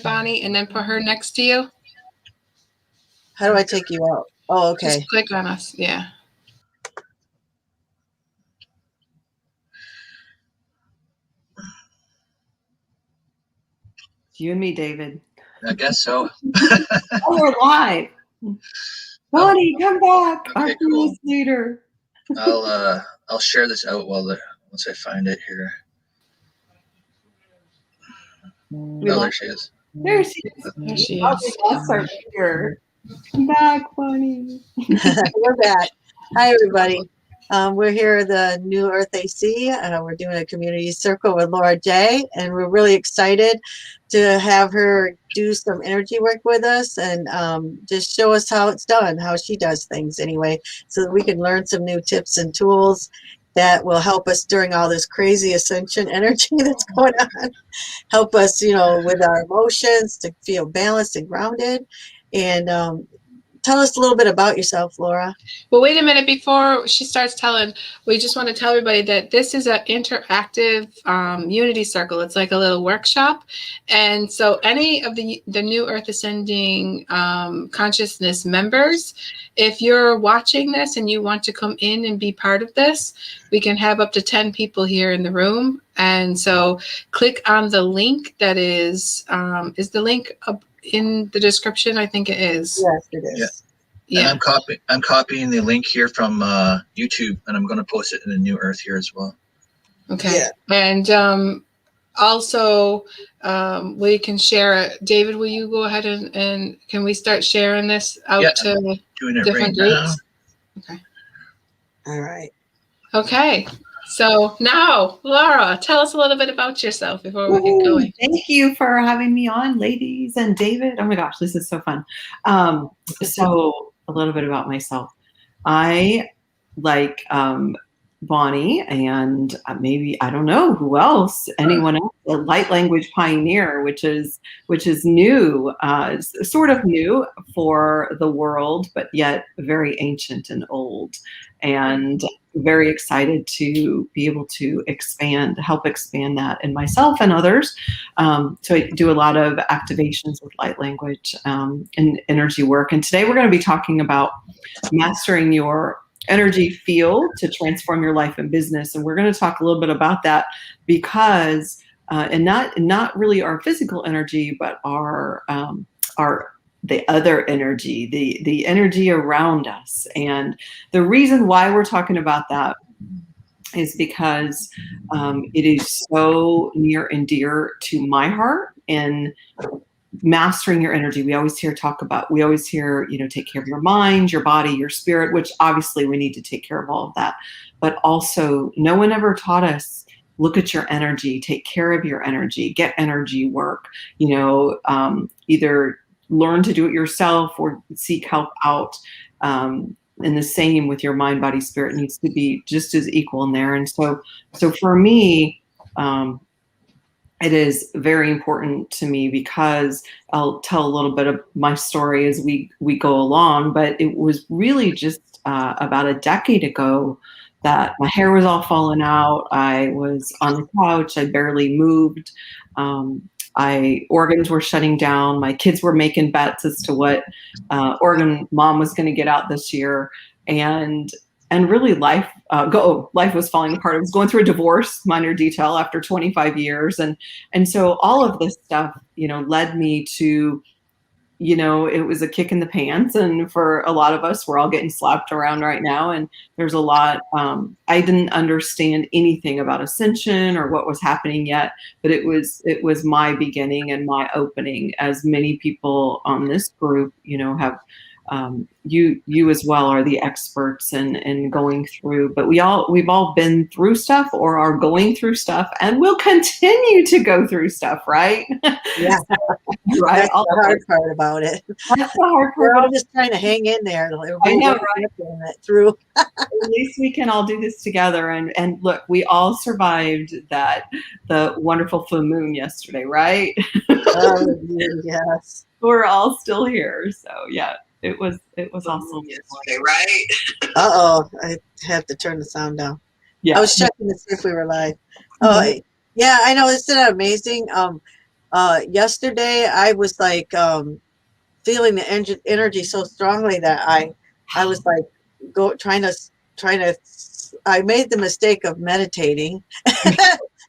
Bonnie, and then put her next to you. How do I take you out? Oh, okay. Just click on us. Yeah. You and me, David. I guess so. Oh, we're live. Bonnie, come back. Okay, Our cool. coolest leader. I'll share this out once I find it here. Oh, there she is. There she is. There she Oh, is. we lost our leader. Come back, Bonnie. We're back. Hi, everybody. We're here at the New Earth AC. We're doing a community circle with Lara Jaye, and we're really excited to have her do some energy work with us and just show us how it's done, how she does things anyway, so that we can learn some new tips and tools that will help us during all this crazy ascension energy that's going on. Help us, with our emotions to feel balanced and grounded. And tell us a little bit about yourself, Lara. Well, wait a minute before she starts telling. We just want to tell everybody that this is an interactive Unity Circle. It's like a little workshop, and so any of the New Earth Ascending Consciousness members, if you're watching this and you want to come in and be part of this, we can have up to 10 people here in the room. And so, click on the link that is the link up in the description. I think it is. Yes, it is. Yeah. And I'm copying the link here from YouTube, and I'm going to post it in the New Earth here as well. Okay. Yeah. And also, we can share it. David, will you go ahead and can we start sharing this out to different groups? Okay. All right. Okay. So now, Lara, tell us a little bit about yourself before we get going. Thank you for having me on, ladies, and David. Oh my gosh, this is so fun. So a little bit about myself. I like Bonnie and maybe, I don't know who else, anyone else, a light language pioneer, which is new, sort of new for the world, but yet very ancient and old, and very excited to be able to help expand that in myself and others. So I do a lot of activations with light language and energy work. And today we're going to be talking about mastering your energy field to transform your life and business. And we're going to talk a little bit about that because, and not really our physical energy, but our the other energy, the energy around us. And the reason why we're talking about that is because it is so near and dear to my heart. And mastering your energy, we always hear, take care of your mind, your body, your spirit, which obviously we need to take care of all of that. But also, no one ever taught us, look at your energy, take care of your energy, get energy work, either learn to do it yourself or seek help out. And the same with your mind, body, spirit needs to be just as equal in there. And so for me, it is very important to me because I'll tell a little bit of my story as we go along, but it was really just about a decade ago that my hair was all falling out. I was on the couch. I barely moved. Organs were shutting down. My kids were making bets as to what organ mom was going to get out this year. And really life was falling apart. I was going through a divorce, minor detail, after 25 years. And so all of this stuff, led me to, it was a kick in the pants. And for a lot of us, we're all getting slapped around right now. And there's a lot, I didn't understand anything about Ascension or what was happening yet, but it was my beginning and my opening, as many people on this group, have, you as well are the experts in going through, but we've all been through stuff or are going through stuff and will continue to go through stuff, right? Yeah. Right. That's the hard part about it. That's the hard part. We're all just trying to hang in there. I know, right? Through. At least we can all do this together. And look, we all survived the wonderful full moon yesterday, right? Oh, yes. We're all still here. So yeah. It was awesome yesterday, right? Uh-oh, I have to turn the sound down. Yeah. I was checking to see if we were live. Oh, yeah, I know. Isn't that amazing? Yesterday I was like feeling the energy so strongly that I was like trying to I made the mistake of meditating.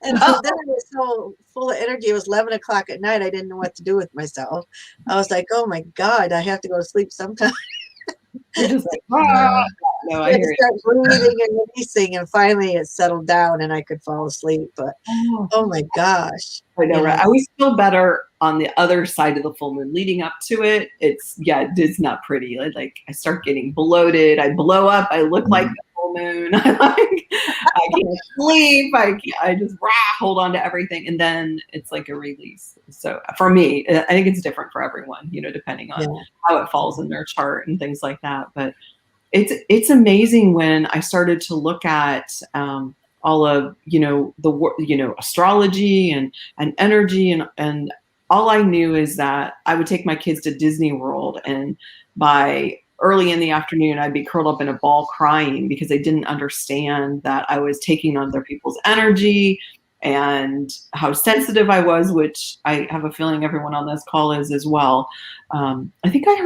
And so then I was so full of energy. It was 11 o'clock at night. I didn't know what to do with myself. I was like, oh my God, I have to go to sleep sometime. You're just like, Yeah. no, I I had hear to you. start breathing and releasing, and finally it settled down and I could fall asleep. But Oh, oh my gosh. I know, You right? know, I always feel better on the other side of the full moon. Leading up to it, it's not pretty. Like I start getting bloated. I blow up. I look like the full moon. I can't sleep. I just hold on to everything, and then it's like a release. So for me, I think it's different for everyone. Depending on how it falls in their chart and things like that. But it's amazing when I started to look at all of the astrology and energy and all I knew is that I would take my kids to Disney World, and by early in the afternoon I'd be curled up in a ball crying because I didn't understand that I was taking on other people's energy and how sensitive I was, which I have a feeling everyone on this call is as well. I think I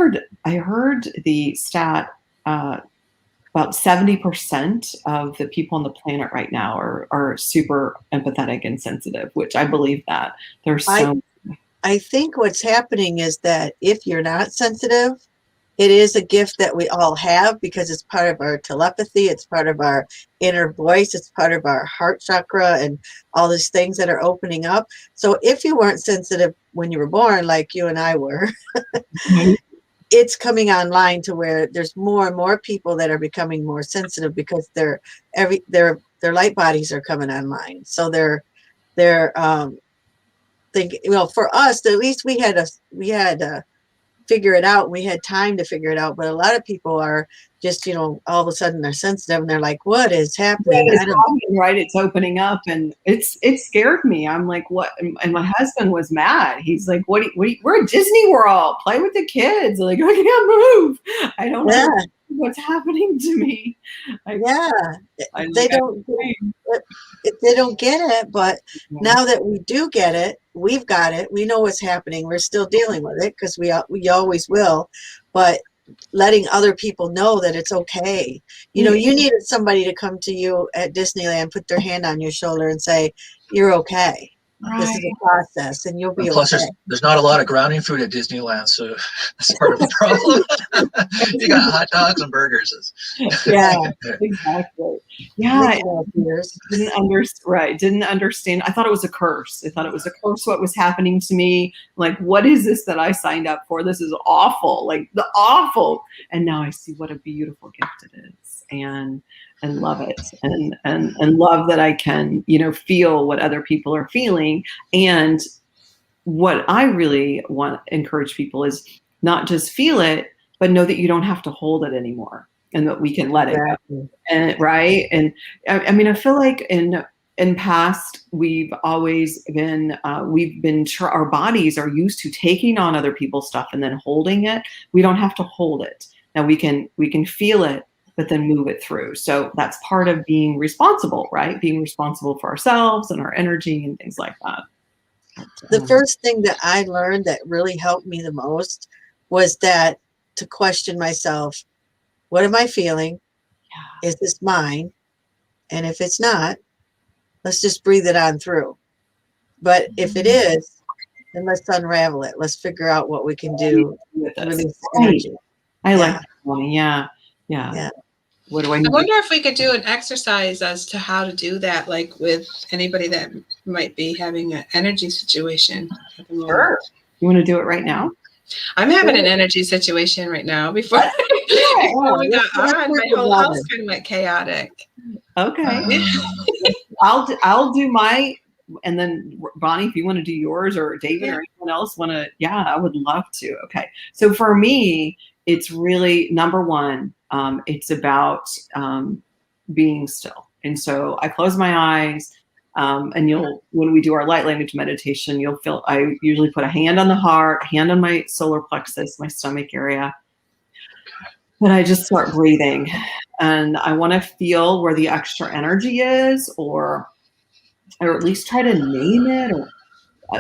heard the stat. About 70% of the people on the planet right now are super empathetic and sensitive, which I believe that. There's I think what's happening is that if you're not sensitive, it is a gift that we all have because it's part of our telepathy. It's part of our inner voice. It's part of our heart chakra and all these things that are opening up. So if you weren't sensitive when you were born, like you and I were, it's coming online to where there's more and more people that are becoming more sensitive because their light bodies are coming online. So they're think, well, for us at least we had to figure it out. We had time to figure it out, but a lot of people are just all of a sudden they're sensitive and they're like, what is happening? I don't know. right. It's opening up, and it scared me. I'm like, what? And my husband was mad. He's like, what? We're at Disney World. Play with the kids. Like, I can't move. I don't know what's happening to me. They don't get it, but now that we do get it, we've got it. We know what's happening. We're still dealing with it because we always will. But letting other people know that it's okay. You needed somebody to come to you at Disneyland, put their hand on your shoulder and say, you're okay. Right. This is a process and you'll be plus, okay. There's not a lot of grounding food at Disneyland, so that's part of the problem. You got hot dogs and burgers. Yeah, exactly. Yeah, didn't understand. I thought it was a curse. I thought it was a curse what was happening to me. Like, what is this that I signed up for? This is awful. Like, the awful. And now I see what a beautiful gift it is. And love it and love that I can, feel what other people are feeling. And what I really want to encourage people is not just feel it, but know that you don't have to hold it anymore and that we can let it go. And right. And I mean, I feel like in past, we've always been, our bodies are used to taking on other people's stuff and then holding it. We don't have to hold it. Now we can feel it, but then move it through. So that's part of being responsible, right? Being responsible for ourselves and our energy and things like that. The first thing that I learned that really helped me the most was that to question myself, what am I feeling? Yeah. Is this mine? And if it's not, let's just breathe it on through. But if it is, then let's unravel it. Let's figure out what we can do with release energy. I like that one. Yeah. What do I need? I wonder if we could do an exercise as to how to do that, like with anybody that might be having an energy situation at the moment. Sure. You want to do it right now? I'm having an energy situation right now. Before we got on, my whole house kind of went chaotic. Okay. I'll do my, and then Bonnie, if you want to do yours, or David or anyone else want to, I would love to. Okay. So for me, it's really number one. It's about being still. And so I close my eyes, and when we do our light language meditation, you'll feel, I usually put a hand on the heart, a hand on my solar plexus, my stomach area. And I just start breathing. And I want to feel where the extra energy is, or at least try to name it,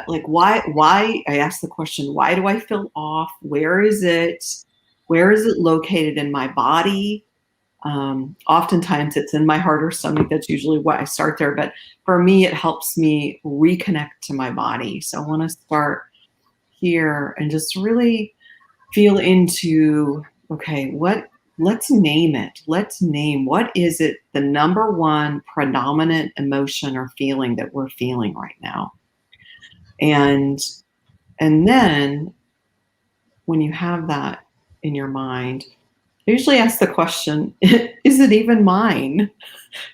like why I ask the question, why do I feel off? Where is it located in my body? Oftentimes it's in my heart or stomach. That's usually why I start there. But for me, it helps me reconnect to my body. So I want to start here and just really feel into, okay, let's name it. Let's name, what is it, the number one predominant emotion or feeling that we're feeling right now? And then when you have that in your mind, I usually ask the question, is it even mine?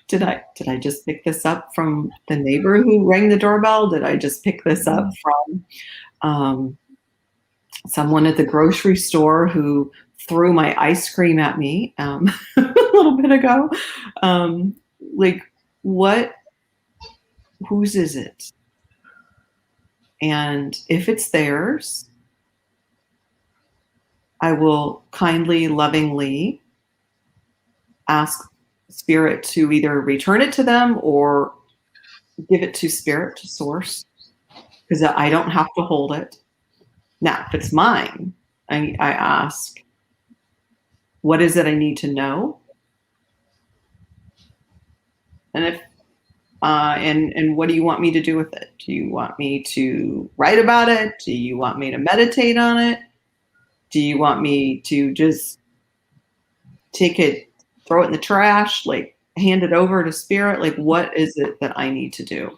Did I just pick this up from the neighbor who rang the doorbell? Did I just pick this up from someone at the grocery store who threw my ice cream at me a little bit ago? Like, whose is it? And if it's theirs, I will kindly, lovingly ask Spirit to either return it to them or give it to Spirit, to Source, because I don't have to hold it. Now, if it's mine, I ask, what is it I need to know? And if and what do you want me to do with it? Do you want me to write about it? Do you want me to meditate on it? Do you want me to just take it, throw it in the trash, like hand it over to Spirit? Like, what is it that I need to do?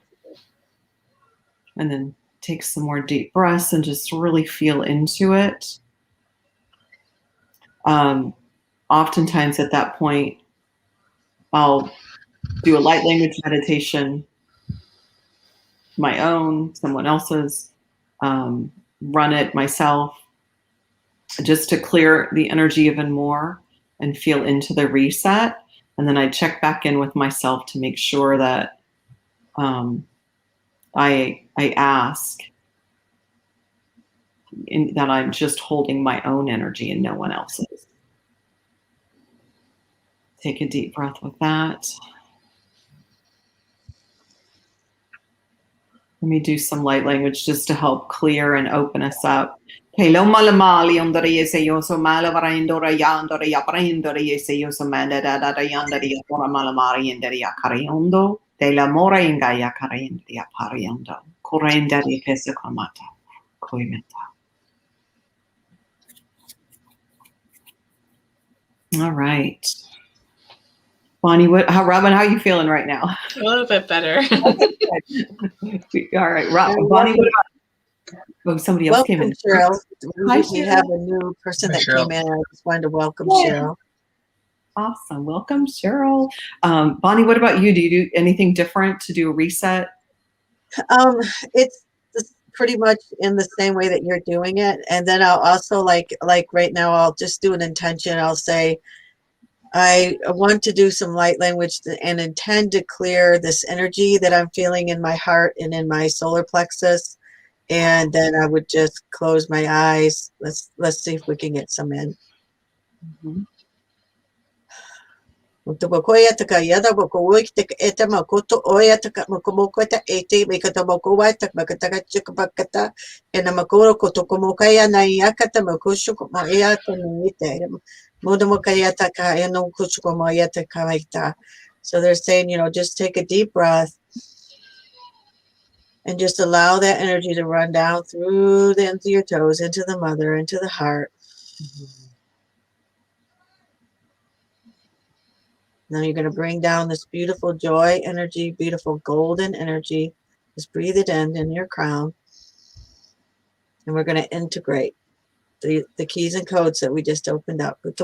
And then take some more deep breaths and just really feel into it. Oftentimes at that point, I'll do a light language meditation, my own, someone else's, run it myself, just to clear the energy even more and feel into the reset. And then I check back in with myself to make sure that I ask that I'm just holding my own energy and no one else's. Take a deep breath with that. Let me do some light language just to help clear and open us up. Hello, malamali ondore yese yoso malavara indora yandora yaprindora yese yoso mandada yandara yapora malamari indara yakariondo de la mora inga yakarindo yapariando korenda yese komata koimeta. All right, Bonnie, Robin, how are you feeling right now? A little bit better. All right, Bonnie, what about? Oh, somebody else came in. Cheryl. Hi, We have a new person that came in. I just wanted to welcome Cheryl. Awesome. Welcome, Cheryl. Bonnie, what about you? Do you do anything different to do a reset? It's pretty much in the same way that you're doing it. And then I'll also like right now, I'll just do an intention. I'll say, I want to do some light language and intend to clear this energy that I'm feeling in my heart and in my solar plexus. And then I would just close my eyes. Let's see if we can get some in. Mm-hmm. So they're saying, just take a deep breath and just allow that energy to run down through into your toes, into the mother, into the heart. Mm-hmm. Now you're going to bring down this beautiful joy energy, beautiful golden energy. Just breathe it in your crown. And we're going to integrate the keys and codes that we just opened up. Take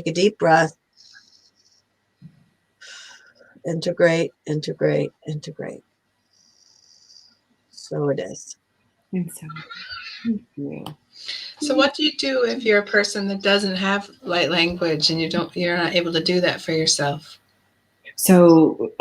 a deep breath. Integrate, integrate, integrate. So it is. And so, thank you. So what do you do if you're a person that doesn't have light language and you're not able to do that for yourself? So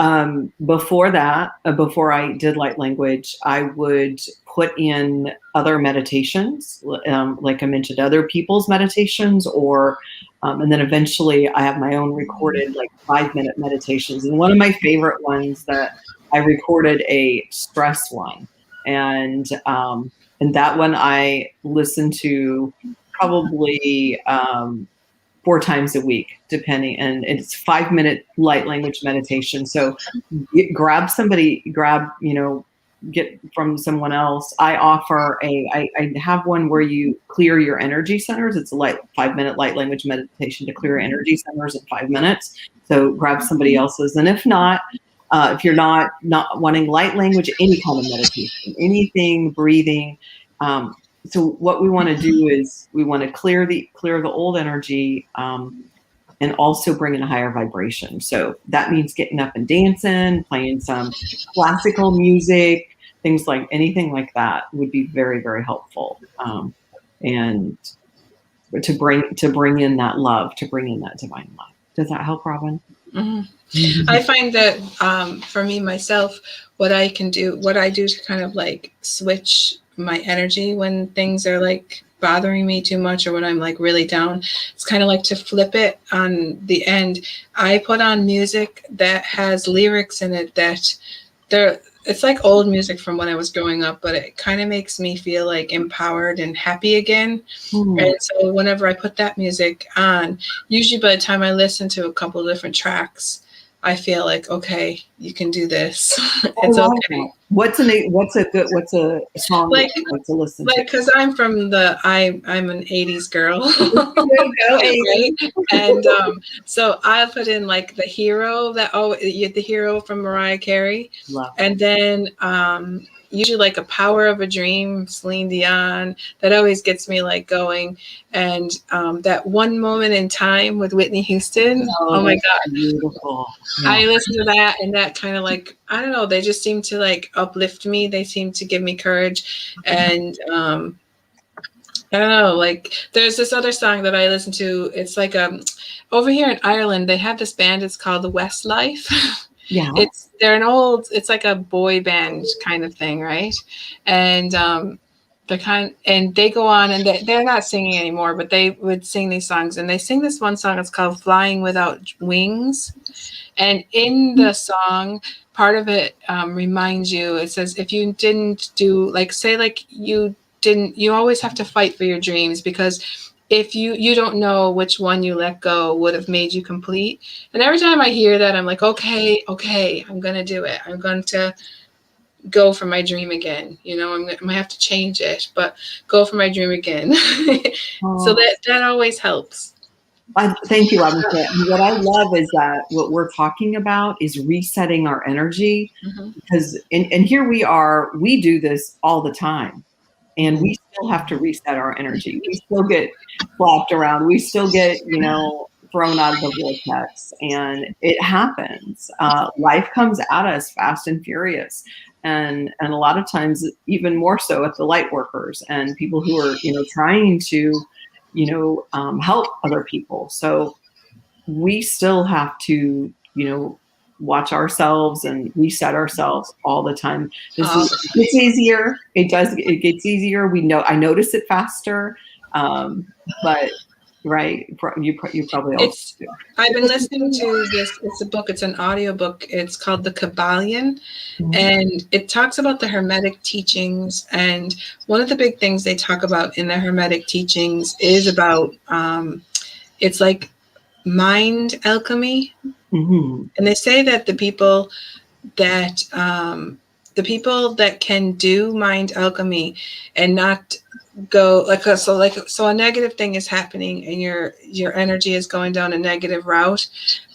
before that, before I did light language, I would put in other meditations, like I mentioned, other people's meditations, or and then eventually I have my own recorded like 5-minute meditations. And one of my favorite ones that I recorded a stress one, and that one I listened to probably 4 times a week, depending, and it's 5-minute light language meditation. So grab somebody, get from someone else. I offer I have one where you clear your energy centers. It's a 5-minute light language meditation to clear your energy centers in 5 minutes. So grab somebody else's. And if not, if you're not wanting light language, any kind of meditation, anything, breathing, so what we want to do is we want to clear the old energy, and also bring in a higher vibration. So that means getting up and dancing, playing some classical music, things like anything like that would be very, very helpful. And to bring in that love, to bring in that divine love. Does that help, Robin? Mm-hmm. I find that for me, myself, what I do to kind of like switch my energy when things are like bothering me too much, or when I'm like really down, it's kind of like to flip it on the end. I put on music that has lyrics in it that it's like old music from when I was growing up, but it kind of makes me feel like empowered and happy again. And so whenever I put that music on, usually by the time I listen to a couple of different tracks, I feel like, okay, you can do this. It's okay. What's a song like that you like to listen to? Like, because I'm an 80s girl. Right? And so I put in like the hero the hero from Mariah Carey. Love. And then usually like a Power of a Dream, Celine Dion, that always gets me like going. And that One Moment in Time with Whitney Houston. Oh my God. Beautiful. Yeah. I listen to that, and that kind of like, I don't know, they just seem to like uplift me. They seem to give me courage. And I don't know, like there's this other song that I listen to. It's like over here in Ireland, they have this band. It's called the Westlife. Yeah. It's like a boy band kind of thing, right? And they go on, and they're not singing anymore, but they would sing these songs, and they sing this one song. It's called Flying Without Wings. And in the song, part of it reminds you, it says, if you didn't do, like, say, like you always have to fight for your dreams, because if you don't know which one you let go would have made you complete. And every time I hear that, I'm like, okay, I'm going to do it. I'm going to go for my dream again. I might have to change it, but go for my dream again. So that always helps. Thank you, Robin. What I love is that what we're talking about is resetting our energy, because and here we do this all the time, and we still have to reset our energy. We still get flopped around. We still get, thrown out of the vortex, and it happens. Life comes at us fast and furious. And a lot of times, even more so at the light workers and people who are, trying to help other people. So we still have to, watch ourselves and reset ourselves all the time. It's easier. It gets easier. I notice it faster. But right. You probably also do. I've been listening to this. It's a book. It's an audiobook. It's called The Kabbalion. And it talks about the Hermetic teachings. And one of the big things they talk about in the Hermetic teachings is about, it's like mind alchemy. And they say that the people that can do mind alchemy and not go so a negative thing is happening, and your energy is going down a negative route,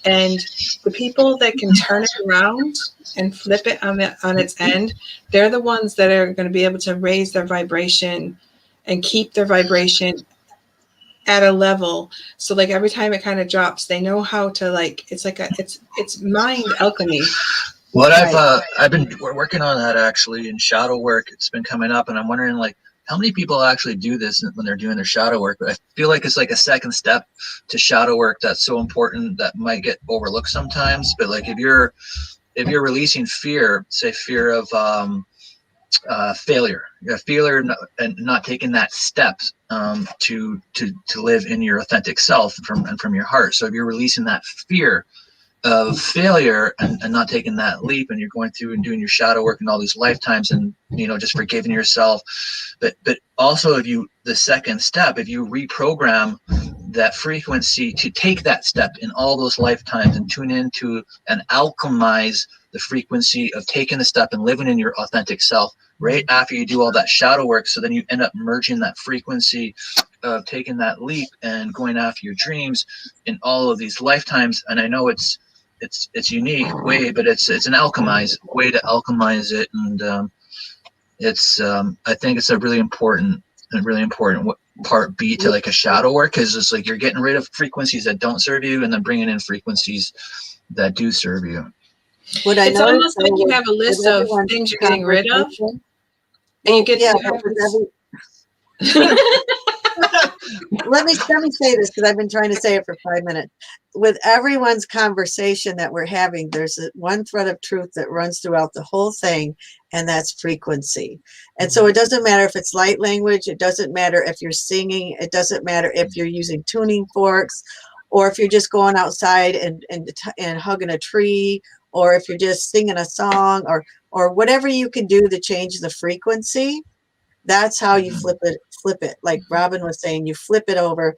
and the people that can turn it around and flip it on its end, they're the ones that are going to be able to raise their vibration and keep their vibration at a level. So like every time it kind of drops, they know how to it's mind alchemy. What I've been working on that actually in shadow work. It's been coming up, and I'm wondering, like, how many people actually do this when they're doing their shadow work? But I feel like it's like a second step to shadow work that's so important that might get overlooked sometimes. But like if you're releasing fear, say fear of failure, failure, and not taking that step to live in your authentic self from your heart. So if you're releasing that fear of failure and not taking that leap, and you're going through and doing your shadow work in all these lifetimes, and just forgiving yourself, but also the second step, if you reprogram that frequency to take that step in all those lifetimes and tune into and alchemize the frequency of taking the step and living in your authentic self right after you do all that shadow work. So then you end up merging that frequency of taking that leap and going after your dreams in all of these lifetimes. And I know it's unique way, but it's an alchemized way to alchemize it. And I think it's a really important part B to like a shadow work, because it's like you're getting rid of frequencies that don't serve you and then bringing in frequencies that do serve you. It's almost like you have a list of things you're getting rid of, and you get let me say this, because I've been trying to say it for 5 minutes. With everyone's conversation that we're having, there's one thread of truth that runs throughout the whole thing, and that's frequency. And so it doesn't matter if it's light language, it doesn't matter if you're singing, it doesn't matter if you're using tuning forks, or if you're just going outside and hugging a tree, or if you're just singing a song, or whatever you can do to change the frequency. That's how you flip it. Like Robin was saying, you flip it over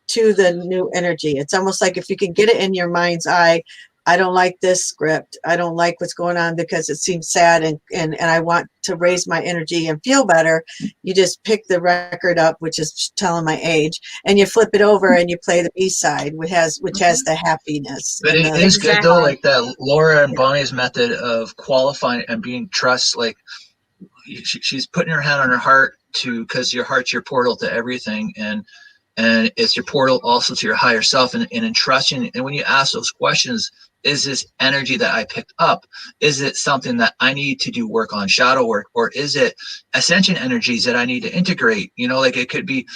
to the new energy. It's almost like if you can get it in your mind's eye, I don't like this script. I don't like what's going on because it seems sad, and I want to raise my energy and feel better. You just pick the record up, which is telling my age, and you flip it over and you play the B side, which has the happiness. But it is good though, like that Laura and Bonnie's method of qualifying and being trust, like she's putting her hand on her heart because your heart's your portal to everything, and it's your portal also to your higher self, and in trusting. And when you ask those questions, is this energy that I picked up, is it something that I need to do work on, shadow work, or is it ascension energies that I need to integrate? Like it could be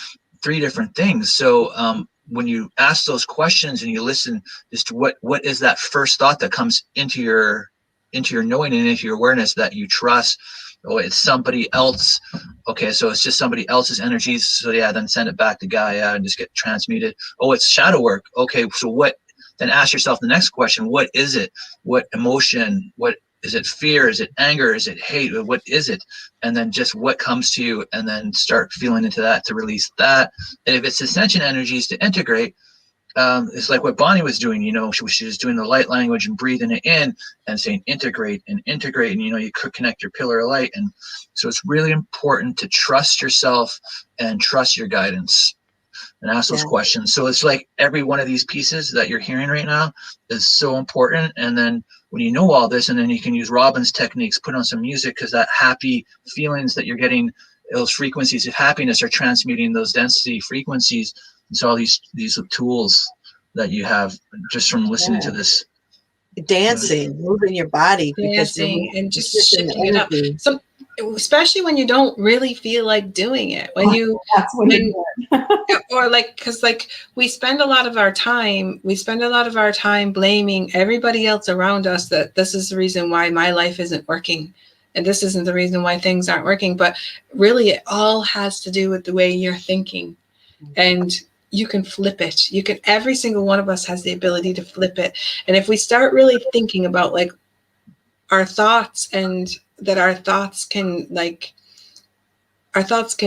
3 different things. So when you ask those questions and you listen, just what is that first thought that comes into your knowing and into your awareness that you trust? Oh, it's somebody else. Okay, so it's just somebody else's energies. So yeah, then send it back to Gaia and just get transmuted. Oh, it's shadow work. Okay, so what? Then ask yourself the next question: what is it? What emotion? What is it? Fear? Is it anger? Is it hate? What is it? And then just what comes to you, and then start feeling into that to release that. And if it's ascension energies to integrate, it's like what Bonnie was doing. She was doing the light language and breathing it in and saying integrate, and you could connect your pillar of light. And so it's really important to trust yourself and trust your guidance and ask those questions. So it's like every one of these pieces that you're hearing right now is so important. And then when you know all this, and then you can use Robin's techniques, put on some music, because that happy feelings that you're getting, those frequencies of happiness are transmuting those density frequencies. And so all these tools that you have just from listening to this. Dancing, moving your body. Dancing and just shifting it up. So, especially when you don't really feel like doing it. Because we spend a lot of our time blaming everybody else around us that this is the reason why my life isn't working. And this isn't the reason why things aren't working. But really, it all has to do with the way you're thinking. And you can flip it. Every single one of us has the ability to flip it. And if we start really thinking about like our thoughts, and that our thoughts can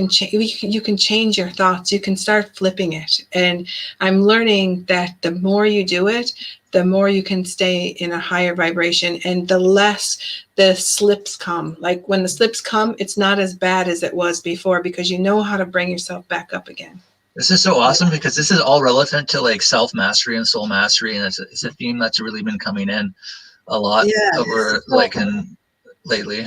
change, you can change your thoughts. You can start flipping it. And I'm learning that the more you do it, the more you can stay in a higher vibration, and the less the slips come. Like when the slips come, it's not as bad as it was before, because you know how to bring yourself back up again. This is so awesome, because this is all relevant to like self-mastery and soul mastery. And it's a theme that's really been coming in a lot over lately.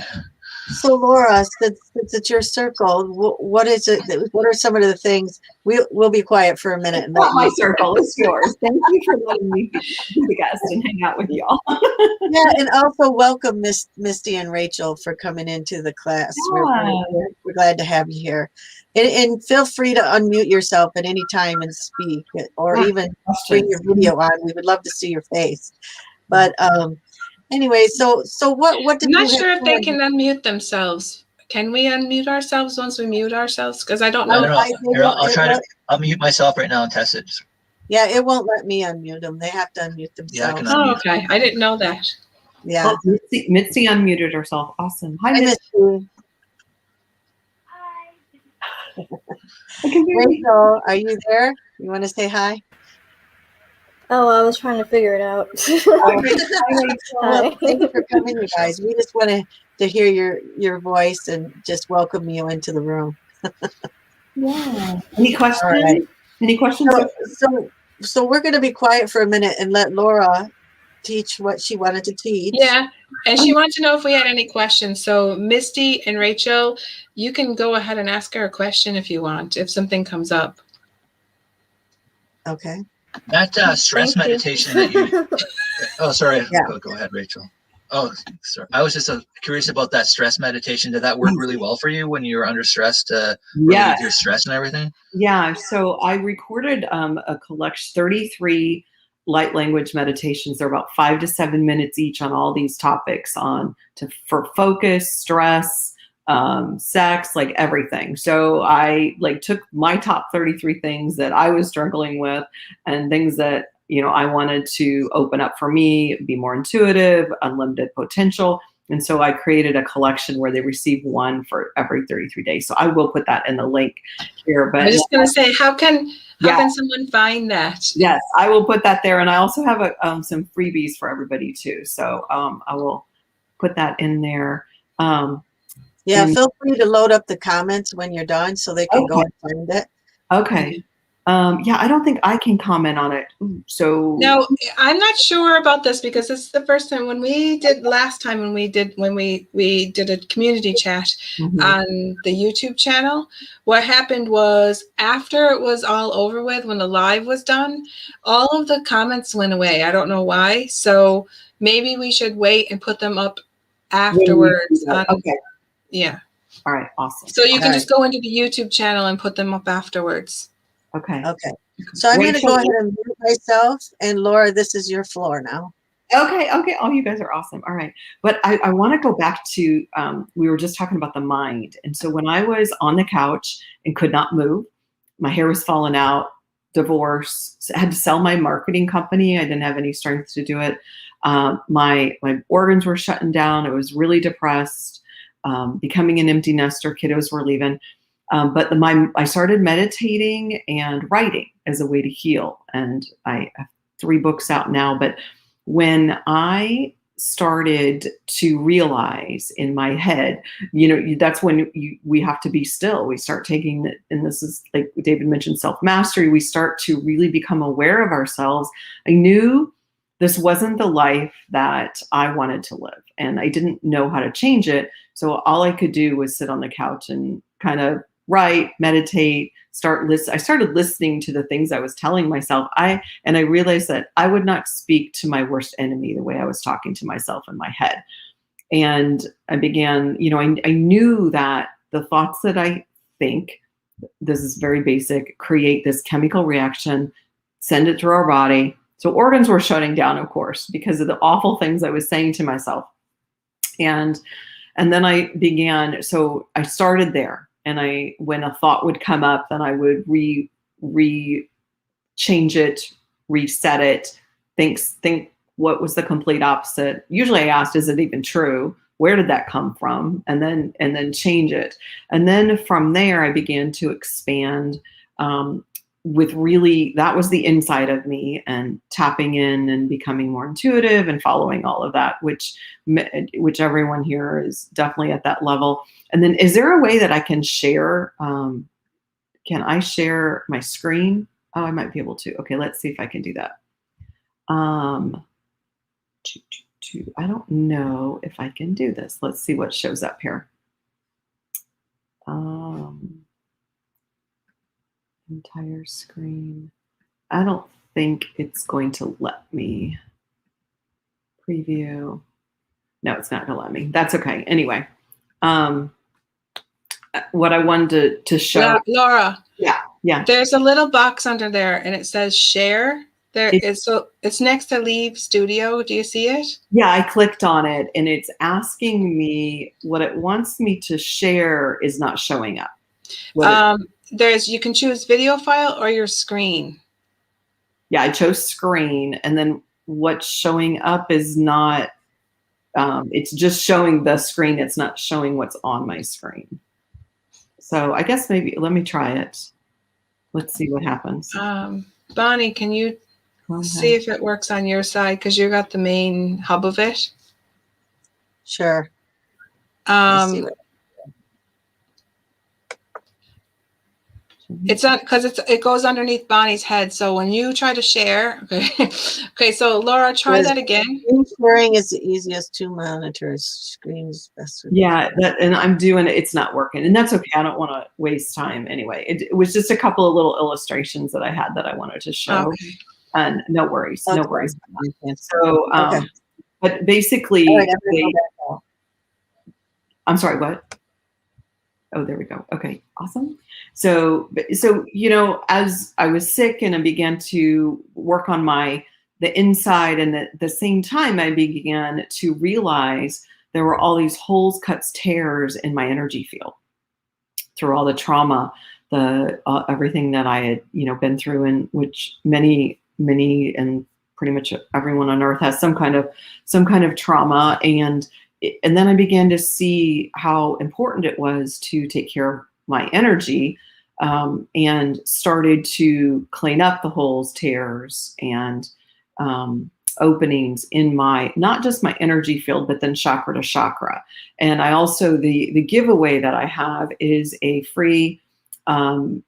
So Laura, since it's your circle, what is it? What are some of the things? We'll be quiet for a minute It's and not let my you. circle, it's yours. Thank you for letting me be the guest and hang out with y'all. Yeah, and also welcome Misty and Rachel for coming into the class. We're glad to have you here, and feel free to unmute yourself at any time and speak, or even bring your video on. We would love to see your face. But anyway, so what I'm did you not have sure if they planned? can unmute themselves. Can we unmute ourselves once we mute ourselves? Because I don't I know. don't know. Here, I'll try to. I'll mute myself right now and test it. Yeah, it won't let me unmute them. They have to unmute Yeah, I can themselves. Oh, unmute. okay. I didn't know that. Yeah. Oh, Mitzi unmuted herself. Awesome. Hi, I Mitzi. miss you. I can hear you. Rachel, are you there? You want to say hi? Oh, I was trying to figure it out. Well, Hi. thanks for coming, you guys. We just wanted to hear your voice and just welcome you into the room. Yeah. Any questions? All right. Any questions? So we're going to be quiet for a minute and let Laura teach what she wanted to teach. Yeah. And she wanted to know if we had any questions. So Misty and Rachel, you can go ahead and ask her a question if you want, if something comes up. Okay. That stress Thank you. meditation that you. Oh, sorry. Yeah. Go ahead, Rachel. Oh, sorry. I was just curious about that stress meditation. Did that work really well for you when you were under stress to relieve your stress and everything? Yeah. So I recorded a collection, 33 light language meditations. They're about 5 to 7 minutes each on all these topics for focus, stress, sex, like everything. So I took my top 33 things that I was struggling with and things that, I wanted to open up for me, be more intuitive, unlimited potential. And so I created a collection where they receive one for every 33 days. So I will put that in the link here. But I was just going to say, how can someone find that? Yes, I will put that there. And I also have some freebies for everybody too. So I will put that in there. Yeah, feel free to load up the comments when you're done so they can go and find it. Okay. Yeah, I don't think I can comment on it. So no, I'm not sure about this because this is the first time when we did a community chat on the YouTube channel. What happened was after it was all over with, when the live was done, all of the comments went away. I don't know why. So maybe we should wait and put them up afterwards. Okay. Yeah. All right. Awesome. So you can just go into the YouTube channel and put them up afterwards. Okay. Okay. So I'm going to go ahead and mute myself. And Laura, this is your floor now. Okay. Oh, you guys are awesome. All right. But I want to go back to, we were just talking about the mind. And so when I was on the couch and could not move, my hair was falling out, divorce, I had to sell my marketing company. I didn't have any strength to do it. My organs were shutting down. I was really depressed, becoming an empty nester. Kiddos were leaving. But I started meditating and writing as a way to heal. And I have 3 books out now. But when I started to realize in my head, that's when we have to be still. We start taking, and this is like David mentioned, self-mastery. We start to really become aware of ourselves. I knew this wasn't the life that I wanted to live, and I didn't know how to change it. So all I could do was sit on the couch and kind of write, meditate, I started listening to the things I was telling myself. And I realized that I would not speak to my worst enemy the way I was talking to myself in my head. And I began, I knew that the thoughts that I think, this is very basic, create this chemical reaction, send it through our body. So organs were shutting down, of course, because of the awful things I was saying to myself. And then I began, so I started there. And when a thought would come up, then I would change it, reset it, think what was the complete opposite. Usually I asked, is it even true? Where did that come from? And then change it. And then from there, I began to expand that was the inside of me, and tapping in and becoming more intuitive and following all of that, which everyone here is definitely at that level. And then is there a way that I can share? Can I share my screen? Oh, I might be able to. Okay, let's see if I can do that. I don't know if I can do this. Let's see what shows up here. Entire screen. I don't think it's going to let me preview. No, it's not going to let me. That's okay. Anyway, what I wanted to show. Laura. Yeah. There's a little box under there, and it says share. It's next to Leave Studio. Do you see it? Yeah, I clicked on it, and it's asking me what it wants me to share is not showing up. You can choose video file or your screen. Yeah, I chose screen, and then what's showing up is not. It's just showing the screen. It's not showing what's on my screen. So I guess maybe let me try it. Let's see what happens. Bonnie, can you see if it works on your side? Because you got the main hub of it. Sure. Let's see what. It's not because it goes underneath Bonnie's head. So when you try to share, okay. So Laura, try that again. Screen sharing is the easiest to monitor. Screen is best. Yeah, and I'm doing it. It's not working, and that's okay. I don't want to waste time anyway. It was just a couple of little illustrations that I had that I wanted to show, and no worries, no worries. So, but basically, I'm sorry, what? Oh, there we go. Okay, awesome. So as I was sick and I began to work on the inside, and at the same time I began to realize there were all these holes, cuts, tears in my energy field through all the trauma, everything that I had been through, and which many and pretty much everyone on earth has some kind of trauma, and then I began to see how important it was to take care of my energy, and started to clean up the holes, tears, and openings in not just my energy field, but then chakra to chakra. And I also, the giveaway that I have is a free light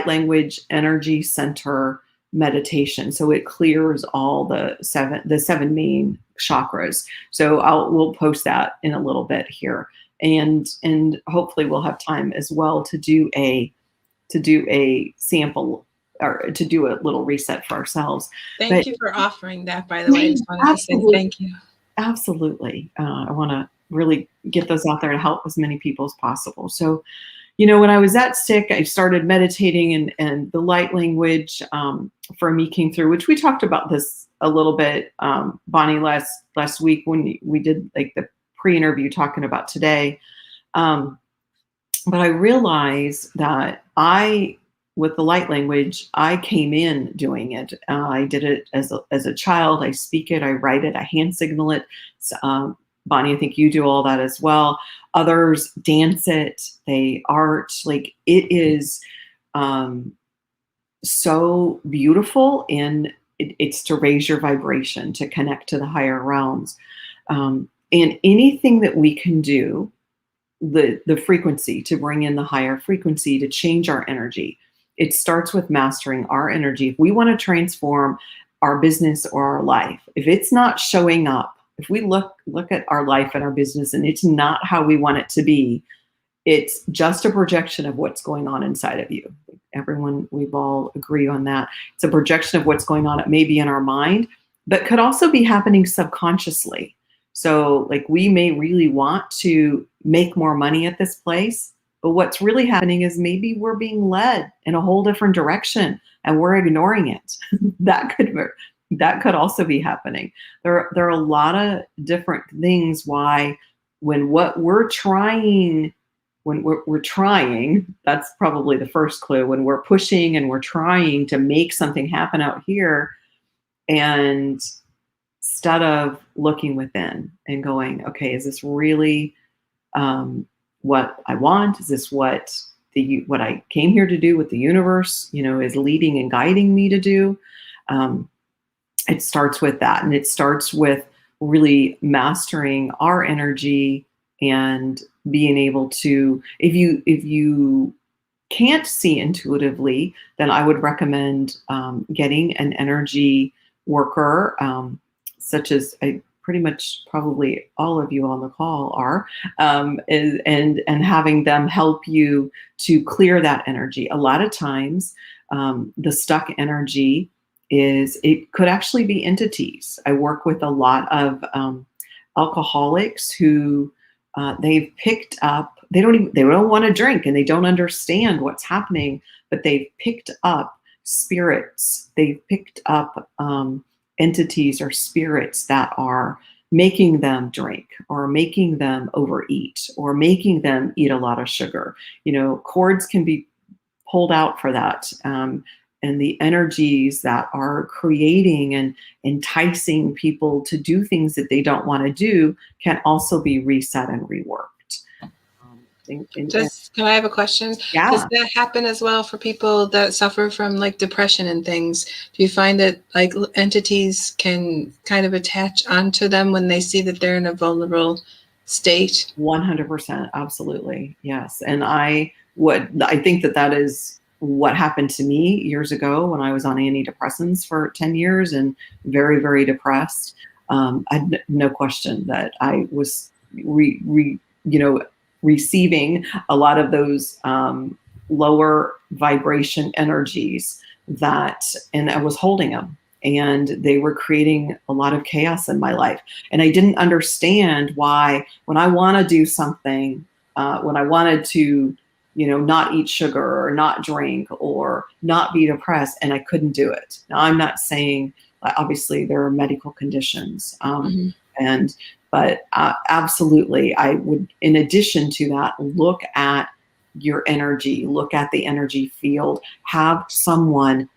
language energy center meditation. So it clears all the seven main chakras. So we'll post that in a little bit here, and hopefully we'll have time as well to do a sample, or to do a little reset for ourselves. Thank you for offering that, by the way. I just wanted to say thank you. Absolutely. I want to really get those out there to help as many people as possible. So, when I was that sick, I started meditating, and the light language for me came through, which we talked about this a little bit, Bonnie, last week when we did like the pre-interview talking about today. But I realized that with the light language, I came in doing it. I did it as a child. I speak it, I write it, I hand signal it. Bonnie, I think you do all that as well. Others dance it, they art. Like, it is so beautiful, and it's to raise your vibration, to connect to the higher realms. And anything that we can do, the frequency, to bring in the higher frequency, to change our energy, it starts with mastering our energy. If we want to transform our business or our life, if it's not showing up, if we look at our life and our business and it's not how we want it to be, it's just a projection of what's going on inside of you. Everyone, we've all agree on that. It's a projection of what's going on. It may be in our mind, but could also be happening subconsciously. So like, we may really want to make more money at this place, but what's really happening is maybe we're being led in a whole different direction and we're ignoring it. That could also be happening. There are a lot of different things why when we're trying, that's probably the first clue, when we're pushing and we're trying to make something happen out here, and instead of looking within and going, okay, is this really what I want? Is this what I came here to do, what the universe, is leading and guiding me to do? It starts with that. And it starts with really mastering our energy and being able to, if you can't see intuitively, then I would recommend getting an energy worker, such as pretty much probably all of you on the call are, and having them help you to clear that energy. A lot of times, the stuck energy it could actually be entities. I work with a lot of alcoholics who they've picked up. They don't want to drink and they don't understand what's happening, but they've picked up spirits. They've picked up entities or spirits that are making them drink or making them overeat or making them eat a lot of sugar. Cords can be pulled out for that. And the energies that are creating and enticing people to do things that they don't want to do can also be reset and reworked. Can I have a question? Yeah. Does that happen as well for people that suffer from like depression and things? Do you find that like entities can kind of attach onto them when they see that they're in a vulnerable state? 100%, absolutely, yes. And I think that is what happened to me years ago when I was on antidepressants for 10 years and very, very depressed. I had no question that I was receiving a lot of those lower vibration energies and I was holding them, and they were creating a lot of chaos in my life. And I didn't understand why, when I want to do something, when I wanted to, not eat sugar or not drink or not be depressed, and I couldn't do it. Now, I'm not saying, obviously there are medical conditions, but absolutely, I would, in addition to that, look at your energy, look at the energy field, have someone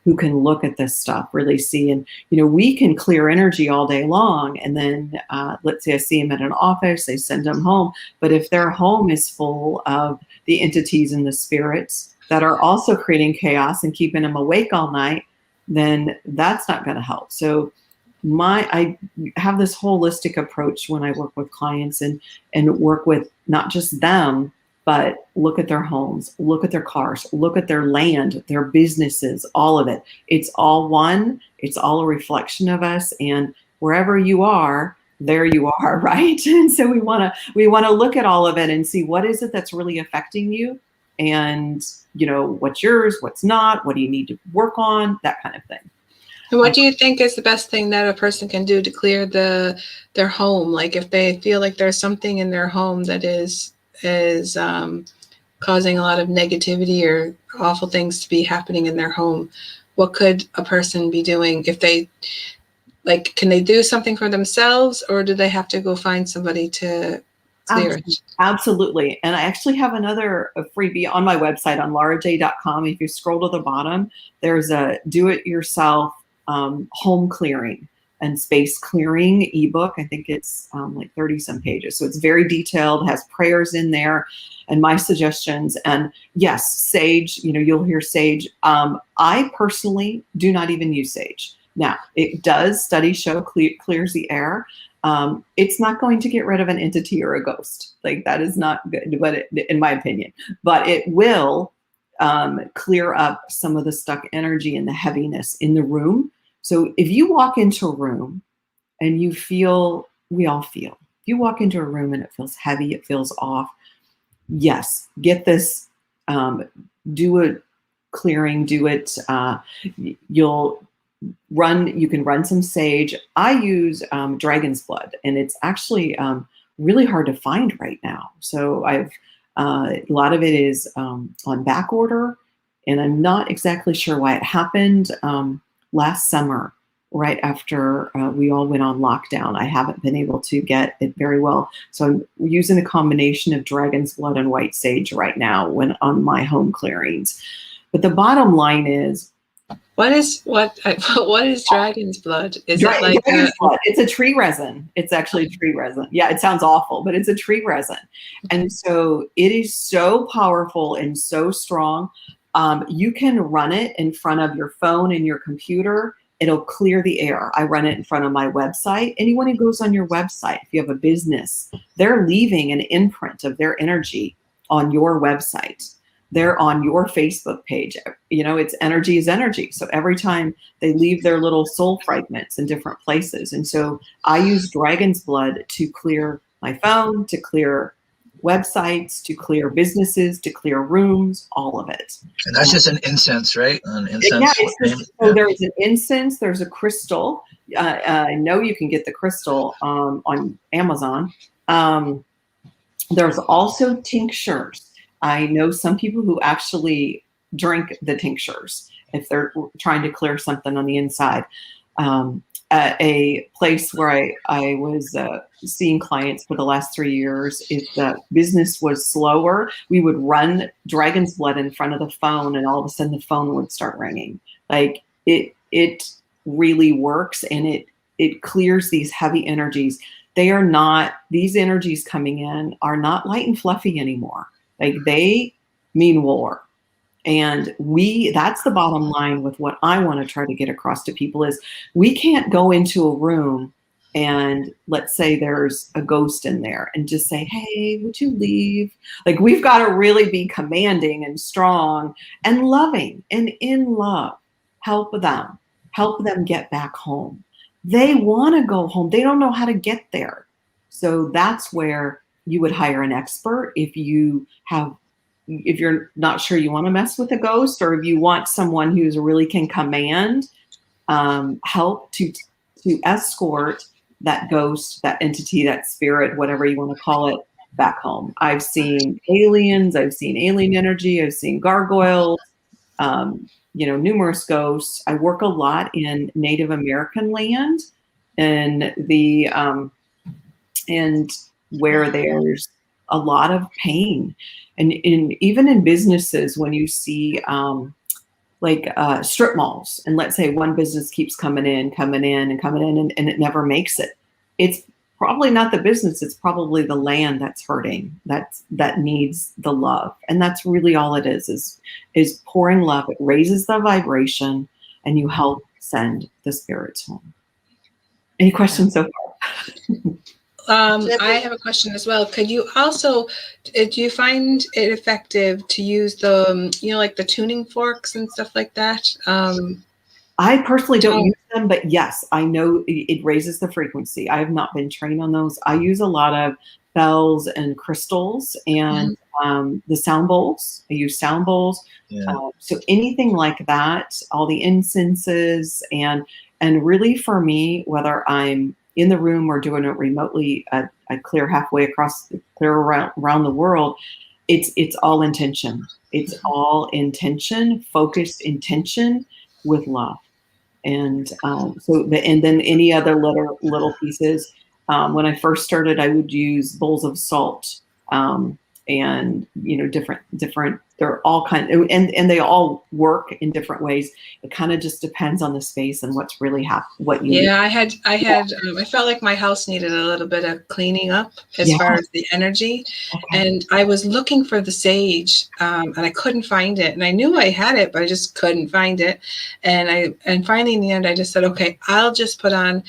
who can look at this stuff, really see. And, we can clear energy all day long. And then let's say I see them at an office, they send them home. But if their home is full of the entities and the spirits that are also creating chaos and keeping them awake all night, then that's not going to help. So I have this holistic approach when I work with clients and work with not just them, but look at their homes, look at their cars, look at their land, their businesses, all of it. It's all one. It's all a reflection of us. And wherever you are, there you are, right? And so we want to look at all of it and see what is it that's really affecting you, and what's yours, what's not, what do you need to work on, that kind of thing. And what do you think is the best thing that a person can do to clear their home? Like if they feel like there's something in their home that is causing a lot of negativity or awful things to be happening in their home, what could a person be doing? If they can they do something for themselves, or do they have to go find somebody to clear it? Absolutely. And I actually have another freebie on my website on larajay.com. If you scroll to the bottom, there's a do-it-yourself home clearing and space clearing ebook. I think it's 30 some pages. So it's very detailed, has prayers in there and my suggestions. And yes, sage, you'll hear sage. I personally do not even use sage. Now, it does, studies show, clears the air. It's not going to get rid of an entity or a ghost. That is not good, but in my opinion. But it will clear up some of the stuck energy and the heaviness in the room. So if you walk into a room and you feel, we all feel, if you walk into a room and it feels heavy, it feels off, yes, get this, do it clearing, do it, you can run some sage. I use dragon's blood, and it's actually really hard to find right now. So a lot of it is on back order, and I'm not exactly sure why it happened last summer, right after we all went on lockdown. I haven't been able to get it very well. So I'm using a combination of dragon's blood and white sage right now when on my home clearings. But the bottom line is, what is dragon's blood? Is it like dragon's blood? It's a tree resin. It's actually a tree resin. Yeah, it sounds awful, but it's a tree resin. And so it is so powerful and so strong. You can run it in front of your phone and your computer. It'll clear the air. I run it in front of my website. Anyone who goes on your website, if you have a business, they're leaving an imprint of their energy on your website. they're on your Facebook page. You know, it's energy is energy. So every time they leave their little soul fragments in different places. And so I use dragon's blood to clear my phone, to clear websites, to clear businesses, to clear rooms, all of it. And that's just an incense, right? An incense. Yeah, so there's an incense, there's a crystal. I know you can get the crystal on Amazon. There's also tinctures. I know some people who actually drink the tinctures if they're trying to clear something on the inside. At a place where I was seeing clients for the last 3 years, if the business was slower, we would run dragon's blood in front of the phone, and all of a sudden the phone would start ringing. Like it really works, and it clears these heavy energies. They are not, these energies coming in are not light and fluffy anymore. Like they mean war. And that's the bottom line with what I want to try to get across to people is we can't go into a room and let's say there's a ghost in there and just say, hey, would you leave? Like we've got to really be commanding and strong and loving and in love. Help them get back home. They want to go home. They don't know how to get there. So that's where you would hire an expert if you're not sure you want to mess with a ghost, or if you want someone who's really can command help to escort that ghost, that entity, that spirit, whatever you want to call it, back home. I've seen aliens, I've seen alien energy, I've seen gargoyles, numerous ghosts. I work a lot in Native American land and where there's a lot of pain. And even in businesses, when you see strip malls, and let's say one business keeps coming in, and it never makes it. It's probably not the business, it's probably the land that's hurting, that needs the love. And that's really all it is pouring love. It raises the vibration and you help send the spirits home. Any questions so far? I have a question as well. Could you also, do you find it effective to use the, like the tuning forks and stuff like that? I personally don't use them, but yes, I know it raises the frequency. I have not been trained on those. I use a lot of bells and crystals and the sound bowls. I use sound bowls. Yeah. So anything like that, all the incenses, and really for me, whether I'm in the room or doing it remotely, I clear halfway across, clear around the world. It's all intention. It's all intention, focused intention with love. And and then any other little pieces. When I first started, I would use bowls of salt, and different. They're all and they all work in different ways. It kind of just depends on the space and what's really what you. Yeah, I felt like my house needed a little bit of cleaning up as far as the energy, and I was looking for the sage, and I couldn't find it, and I knew I had it, but I just couldn't find it, and finally in the end I just said, okay, I'll just put on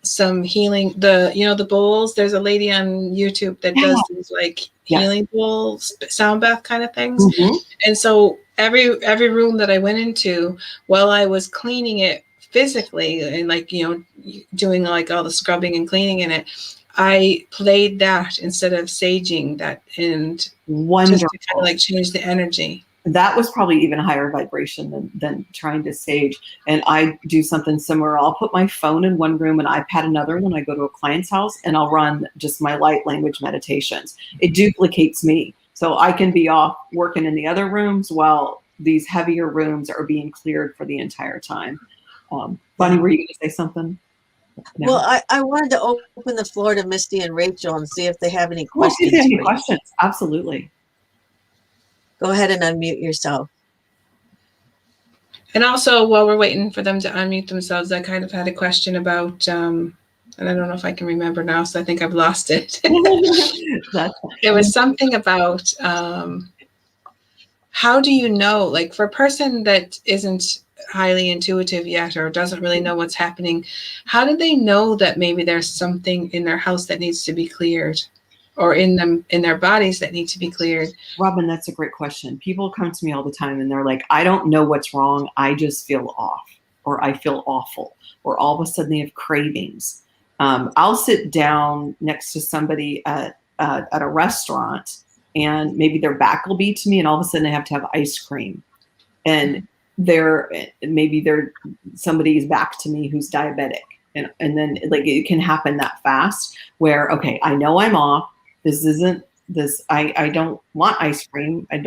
some healing, the bowls. There's a lady on YouTube that does these like healing bowls, sound bath kind of things. Mm-hmm. And so every room that I went into, while I was cleaning it physically and doing like all the scrubbing and cleaning in it, I played that instead of saging that, and wonderful, just to kind of like change the energy. That was probably even a higher vibration than trying to sage. And I do something similar. I'll put my phone in one room and iPad another when I go to a client's house, and I'll run just my light language meditations. It duplicates me. So I can be off working in the other rooms while these heavier rooms are being cleared for the entire time. Bonnie, were you going to say something? No. Well, I wanted to open the floor to Misty and Rachel and see if they have any questions. If they have any questions, absolutely. Go ahead and unmute yourself. And also, while we're waiting for them to unmute themselves, I kind of had a question about, and I don't know if I can remember now, so I think I've lost it. It was something about how do you know, like for a person that isn't highly intuitive yet or doesn't really know what's happening, how do they know that maybe there's something in their house that needs to be cleared? or in them, in their bodies, that need to be cleared? Robin, that's a great question. People come to me all the time and they're like, I don't know what's wrong. I just feel off, or I feel awful, or all of a sudden they have cravings. I'll sit down next to somebody at a restaurant, and maybe their back will be to me, and all of a sudden they have to have ice cream. And maybe somebody's back to me who's diabetic. And then like it can happen that fast where, okay, I know I'm off. This isn't this. I don't want ice cream. I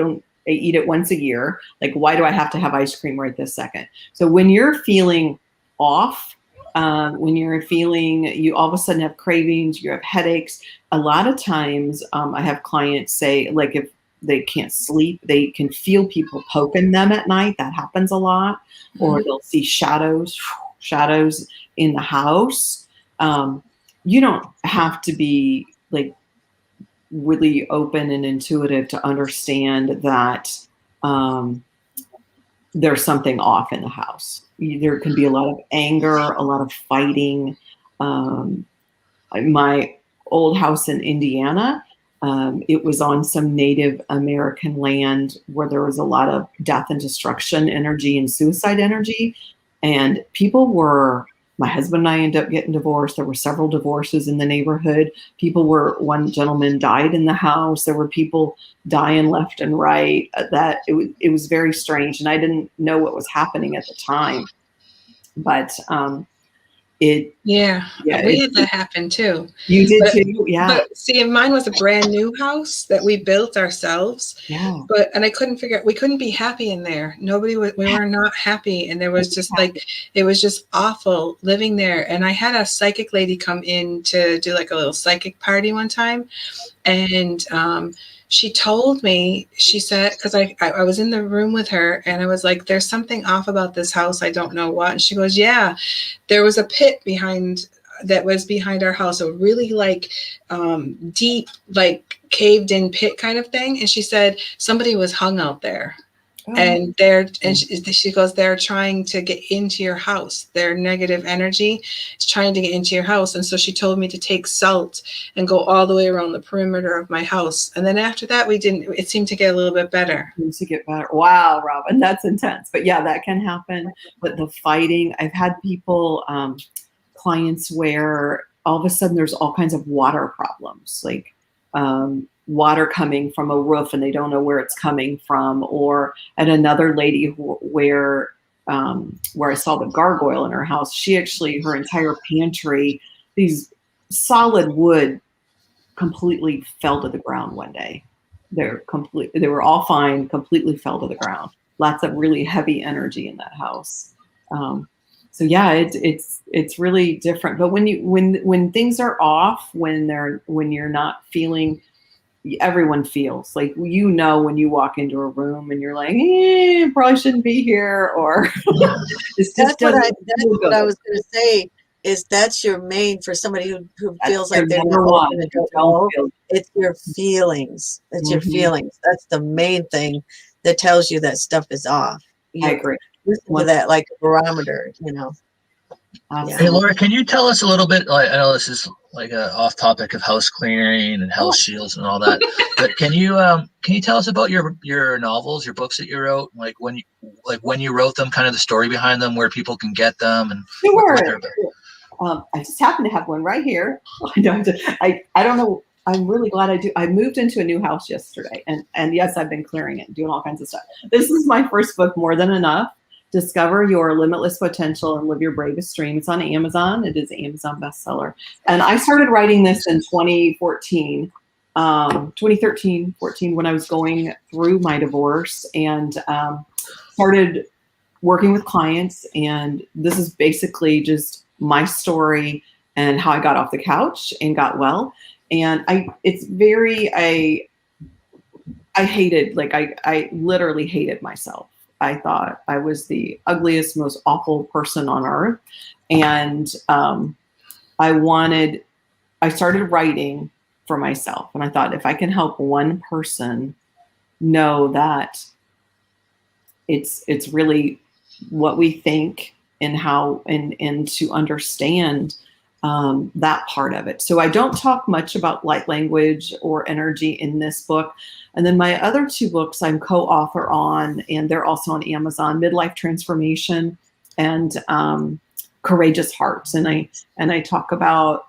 eat it once a year. Like, why do I have to have ice cream right this second? So when you're feeling off, when you're feeling, you all of a sudden have cravings, you have headaches. A lot of times I have clients say, like, if they can't sleep, they can feel people poking them at night. That happens a lot. Or they'll see shadows in the house. You don't have to be like really open and intuitive to understand that there's something off in the house. There can be a lot of anger, a lot of fighting. My old house in Indiana, it was on some Native American land where there was a lot of death and destruction energy and suicide energy. And my husband and I ended up getting divorced. There were several divorces in the neighborhood. One gentleman died in the house. There were people dying left and right. That it was very strange. And I didn't know what was happening at the time. But we had that happen too. You did too? Yeah. But see, mine was a brand new house that we built ourselves. Yeah. And I couldn't we couldn't be happy in there. We were not happy. And there was just it was just awful living there. And I had a psychic lady come in to do like a little psychic party one time. And she told me, she said, because I was in the room with her and I was like, there's something off about this house. I don't know what. And she goes, yeah, there was a pit behind our house, a really like deep, like caved in pit kind of thing. And she said, somebody was hung out there. And she goes, they're trying to get into your house. Their negative energy is trying to get into your house. And so she told me to take salt and go all the way around the perimeter of my house. And then after that, it seemed to get a little bit better. Wow, Robin, that's intense. But yeah, that can happen. But the fighting, I've had people, clients where all of a sudden there's all kinds of water problems, like, water coming from a roof and they don't know where it's coming from. Or at another lady where I saw the gargoyle in her house, her entire pantry, these solid wood completely fell to the ground one day. They were all fine, completely fell to the ground. Lots of really heavy energy in that house. So yeah, it's really different. But when things are off, when you're not feeling, everyone feels like, when you walk into a room and you're like, probably shouldn't be here, or that's what I was going to say. Is that's your main for somebody who feels like they're not open and don't know. It's your feelings. It's your feelings. That's the main thing that tells you that stuff is off. I agree. Listen to that like a barometer, you know. Hey, Laura, can you tell us a little bit? Like, I know this is like a off topic of house clearing and house shields and all that, but can you tell us about your novels, your books that you wrote, like when you wrote them, kind of the story behind them, where people can get them, and what they're about? I just happen to have one right here. I don't know. I'm really glad I do. I moved into a new house yesterday, and yes, I've been clearing it, doing all kinds of stuff. This is my first book, More Than Enough. Discover Your Limitless Potential and Live Your Bravest Dream. It's on Amazon. It is an Amazon bestseller. And I started writing this in 2013, 14, when I was going through my divorce, and started working with clients. And this is basically just my story and how I got off the couch and got well. And I literally hated myself. I thought I was the ugliest, most awful person on earth. And I started writing for myself. And I thought, if I can help one person know that it's really what we think and how, and to understand that part of it. So I don't talk much about light language or energy in this book. And then my other two books I'm co-author on, and they're also on Amazon, Midlife Transformation and Courageous Hearts. And I talk about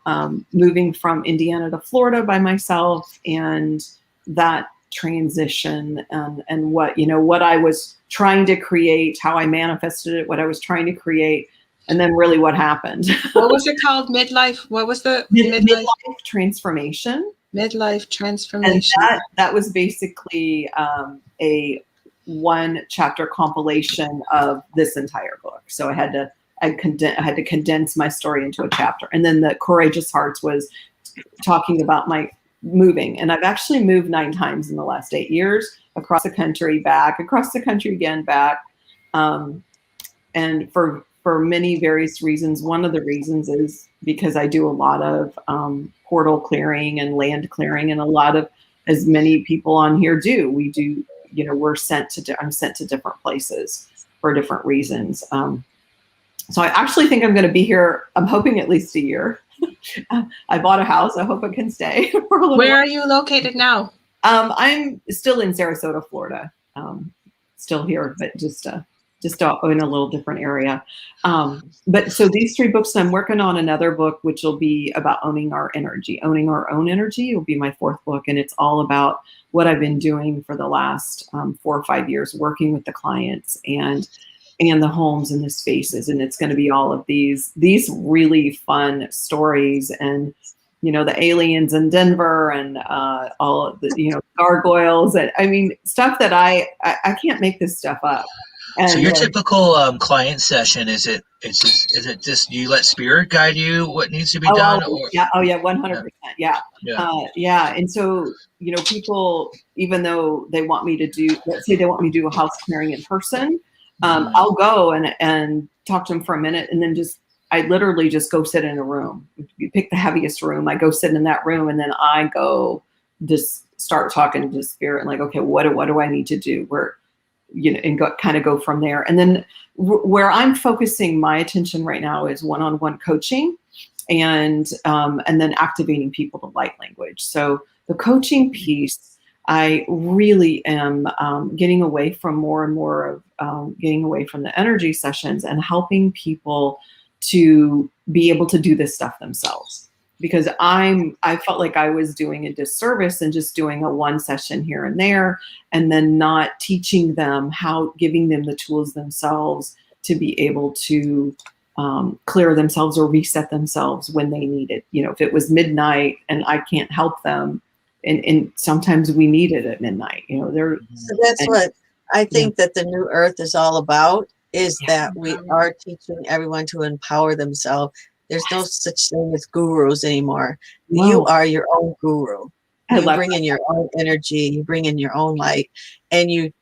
moving from Indiana to Florida by myself, and that transition, and what I was trying to create, how I manifested it, what I was trying to create, and then really what happened. What was it called? Midlife? What was the Midlife Transformation. Midlife Transformation. And that was basically a one chapter compilation of this entire book. So I had to condense my story into a chapter. And then the Courageous Hearts was talking about my moving. And I've actually moved 9 times in the last 8 years, across the country, back, across the country again, back. And for many various reasons. One of the reasons is because I do a lot of portal clearing and land clearing, and a lot of, as many people on here do, we do, I'm sent to different places for different reasons. So I actually think I'm going to be here, I'm hoping at least a year. I bought a house. I hope it can stay for a little Where while. are you located now? I'm still in Sarasota, Florida. Still here, but just in a little different area. But so these 3 books, I'm working on another book, which will be about owning our energy, owning our own energy. Will be my 4th book. And it's all about what I've been doing for the last 4 or 5 years, working with the clients and the homes and the spaces. And it's going to be all of these really fun stories, and the aliens in Denver, and all of the gargoyles, and stuff that I can't make this stuff up. And so your typical client session, is it just you let spirit guide you what needs to be done? Yeah, 100%. Yeah. And so people, even though they want me to do, let's say they want me to do a house clearing in person, I'll go and talk to them for a minute, and then I literally just go sit in a room. You pick the heaviest room, I go sit in that room, and then I go just start talking to spirit, and like, okay, what do I need to do? And go from there. And then where I'm focusing my attention right now is one-on-one coaching, and then activating people to light language. So the coaching piece, I really am getting away from more and more of getting away from the energy sessions and helping people to be able to do this stuff themselves. Because I felt like I was doing a disservice and just doing a 1 session here and there, and then not teaching them giving them the tools themselves to be able to clear themselves or reset themselves when they need it. If it was midnight and I can't help them, and sometimes we need it at midnight. So that's what I think that the New Earth is all about, is that we are teaching everyone to empower themselves. There's no such thing as gurus anymore. No. You are your own guru. You bring in your own energy, you bring in your own light, and you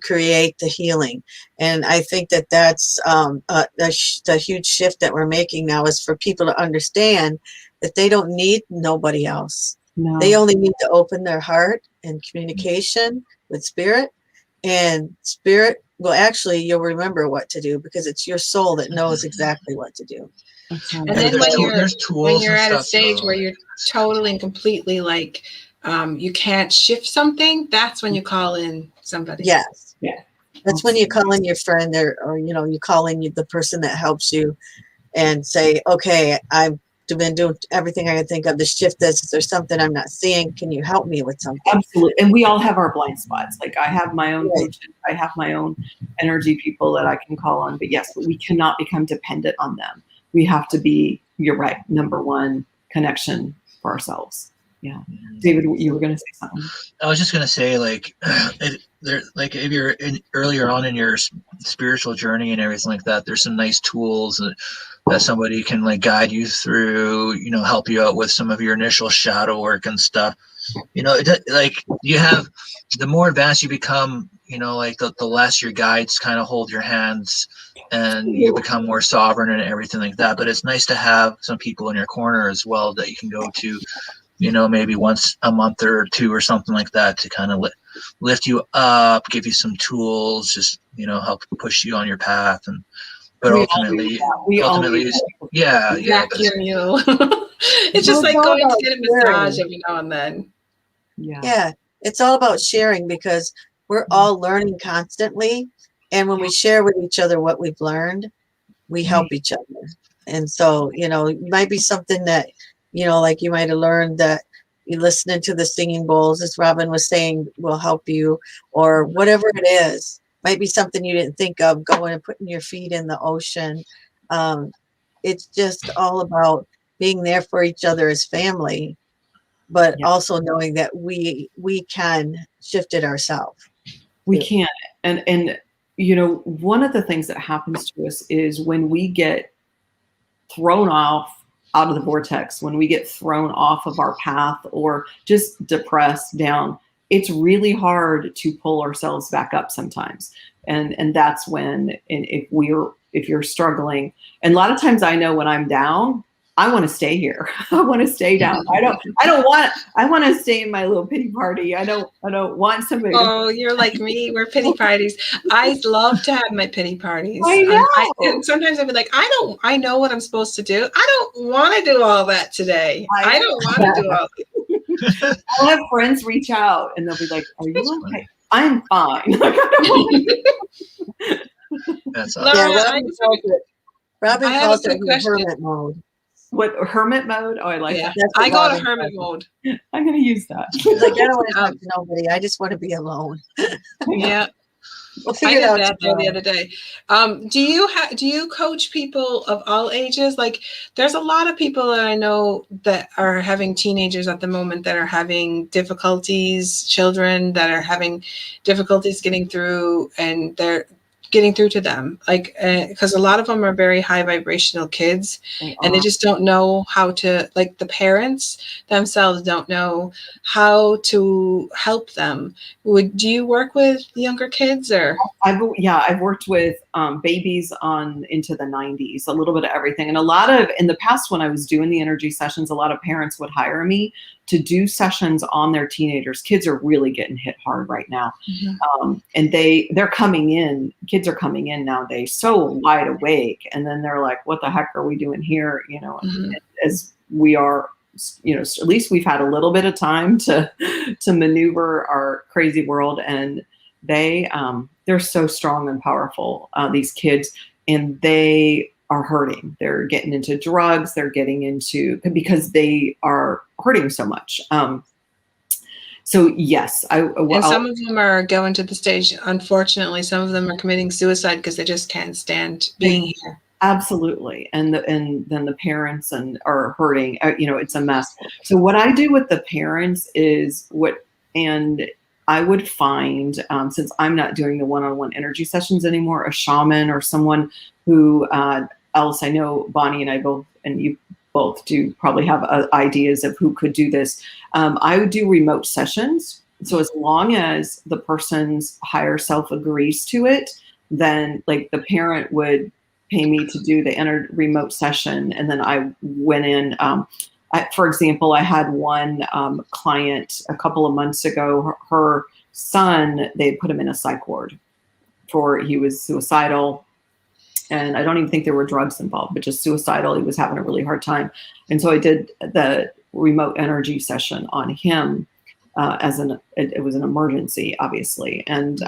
create the healing. And I think that that's the huge shift that we're making now, is for people to understand that they don't need nobody else. No. They only need to open their heart and communication with spirit, and spirit will you'll remember what to do, because it's your soul that knows exactly what to do. And then when you're at a stage where you're totally and completely like, you can't shift something, that's when you call in somebody. Yes. Yeah. That's when you call in your friend, or you call in the person that helps you, and say, okay, I've been doing everything I can think of to shift this. Is there something I'm not seeing? Can you help me with something? Absolutely. And we all have our blind spots. Like, I have my own coaches, I have my own energy people that I can call on, but we cannot become dependent on them. We have to be, you're right, number one connection for ourselves. Yeah. David, you were going to say something. I was just going to say, like if you're earlier on in your spiritual journey and everything like that, there's some nice tools that somebody can like guide you through, help you out with some of your initial shadow work and stuff. You have, the more advanced you become, like the less your guides kind of hold your hands, and you become more sovereign and everything like that. But it's nice to have some people in your corner as well that you can go to, maybe once a month or 2 or something like that, to kind of lift you up, give you some tools, just, help push you on your path. but We all ultimately, do that. We all ultimately, need it's- that. yeah, yeah, Vacuum you. It's Well, just it's like all going to about get a sharing. massage every now and then. Yeah. Yeah, it's all about sharing because we're all learning constantly. And when we share with each other what we've learned, we help each other. And so, it might be something that, like you might have learned that you listening to the singing bowls, as Robin was saying, will help you, or whatever it is. Might be something you didn't think of, going and putting your feet in the ocean. It's just all about being there for each other as family, but Yeah. also knowing that we can shift it ourselves. We too. can. And one of the things that happens to us is when we get thrown off out of the vortex, when we get thrown off of our path or just depressed down, it's really hard to pull ourselves back up sometimes. And that's when, and if you're struggling, and a lot of times I know when I'm down, I want to stay here. I want to stay down. I want to stay in my little pity party. I don't want somebody to. Oh, you're like me. We're pity parties. I love to have my pity parties. I know. And sometimes I'd be like, I know what I'm supposed to do. I don't want to do all that today. I don't want to do all that. I'll have friends reach out and they'll be like, "Are you okay?" I'm fine. that's Laura, awesome. Yeah, I Robin have a calls quick it question. hermit mode. What, hermit mode? Oh, I like Yeah, that. That's what I go to Robin hermit calls mode. I'm going to use that. She's like, I don't want to talk Um, to nobody. I just want to be alone. Yeah. We'll I figure it did out that though the tomorrow. other day. Do you coach people of all ages? Like, there's a lot of people that I know that are having teenagers at the moment that are having difficulties, children that are having difficulties getting through, and they're getting through to them. Like, because a lot of them are very high vibrational kids, and they just don't know how to. Like, the parents themselves don't know how to help them. Do you work with younger kids or? I've worked with babies on into the 90s, a little bit of everything. And a lot of, in the past when I was doing the energy sessions, a lot of parents would hire me to do sessions on their teenagers. Kids are really getting hit hard right now. And they're coming in, kids are coming in nowadays so wide awake. And then they're like, what the heck are we doing here? And as we are, at least we've had a little bit of time to maneuver our crazy world. And they're so strong and powerful, these kids, and they are hurting. They're getting into drugs. They're getting into, because they are hurting so much. So yes, and some of them are going to the stage. Unfortunately, some of them are committing suicide because they just can't stand being here. Absolutely. And then the parents are hurting, it's a mess. So what I do with the parents is and I would find, since I'm not doing the one-on-one energy sessions anymore, a shaman or someone who else. I know Bonnie and I both, and you both do probably have ideas of who could do this. I would do remote sessions. So as long as the person's higher self agrees to it, then like the parent would pay me to do the remote session. And then I went in, for example, I had one client a couple of months ago. Her son, they had put him in a psych ward he was suicidal. And I don't even think there were drugs involved, but just suicidal. He was having a really hard time. And so I did the remote energy session on him it was an emergency, obviously. And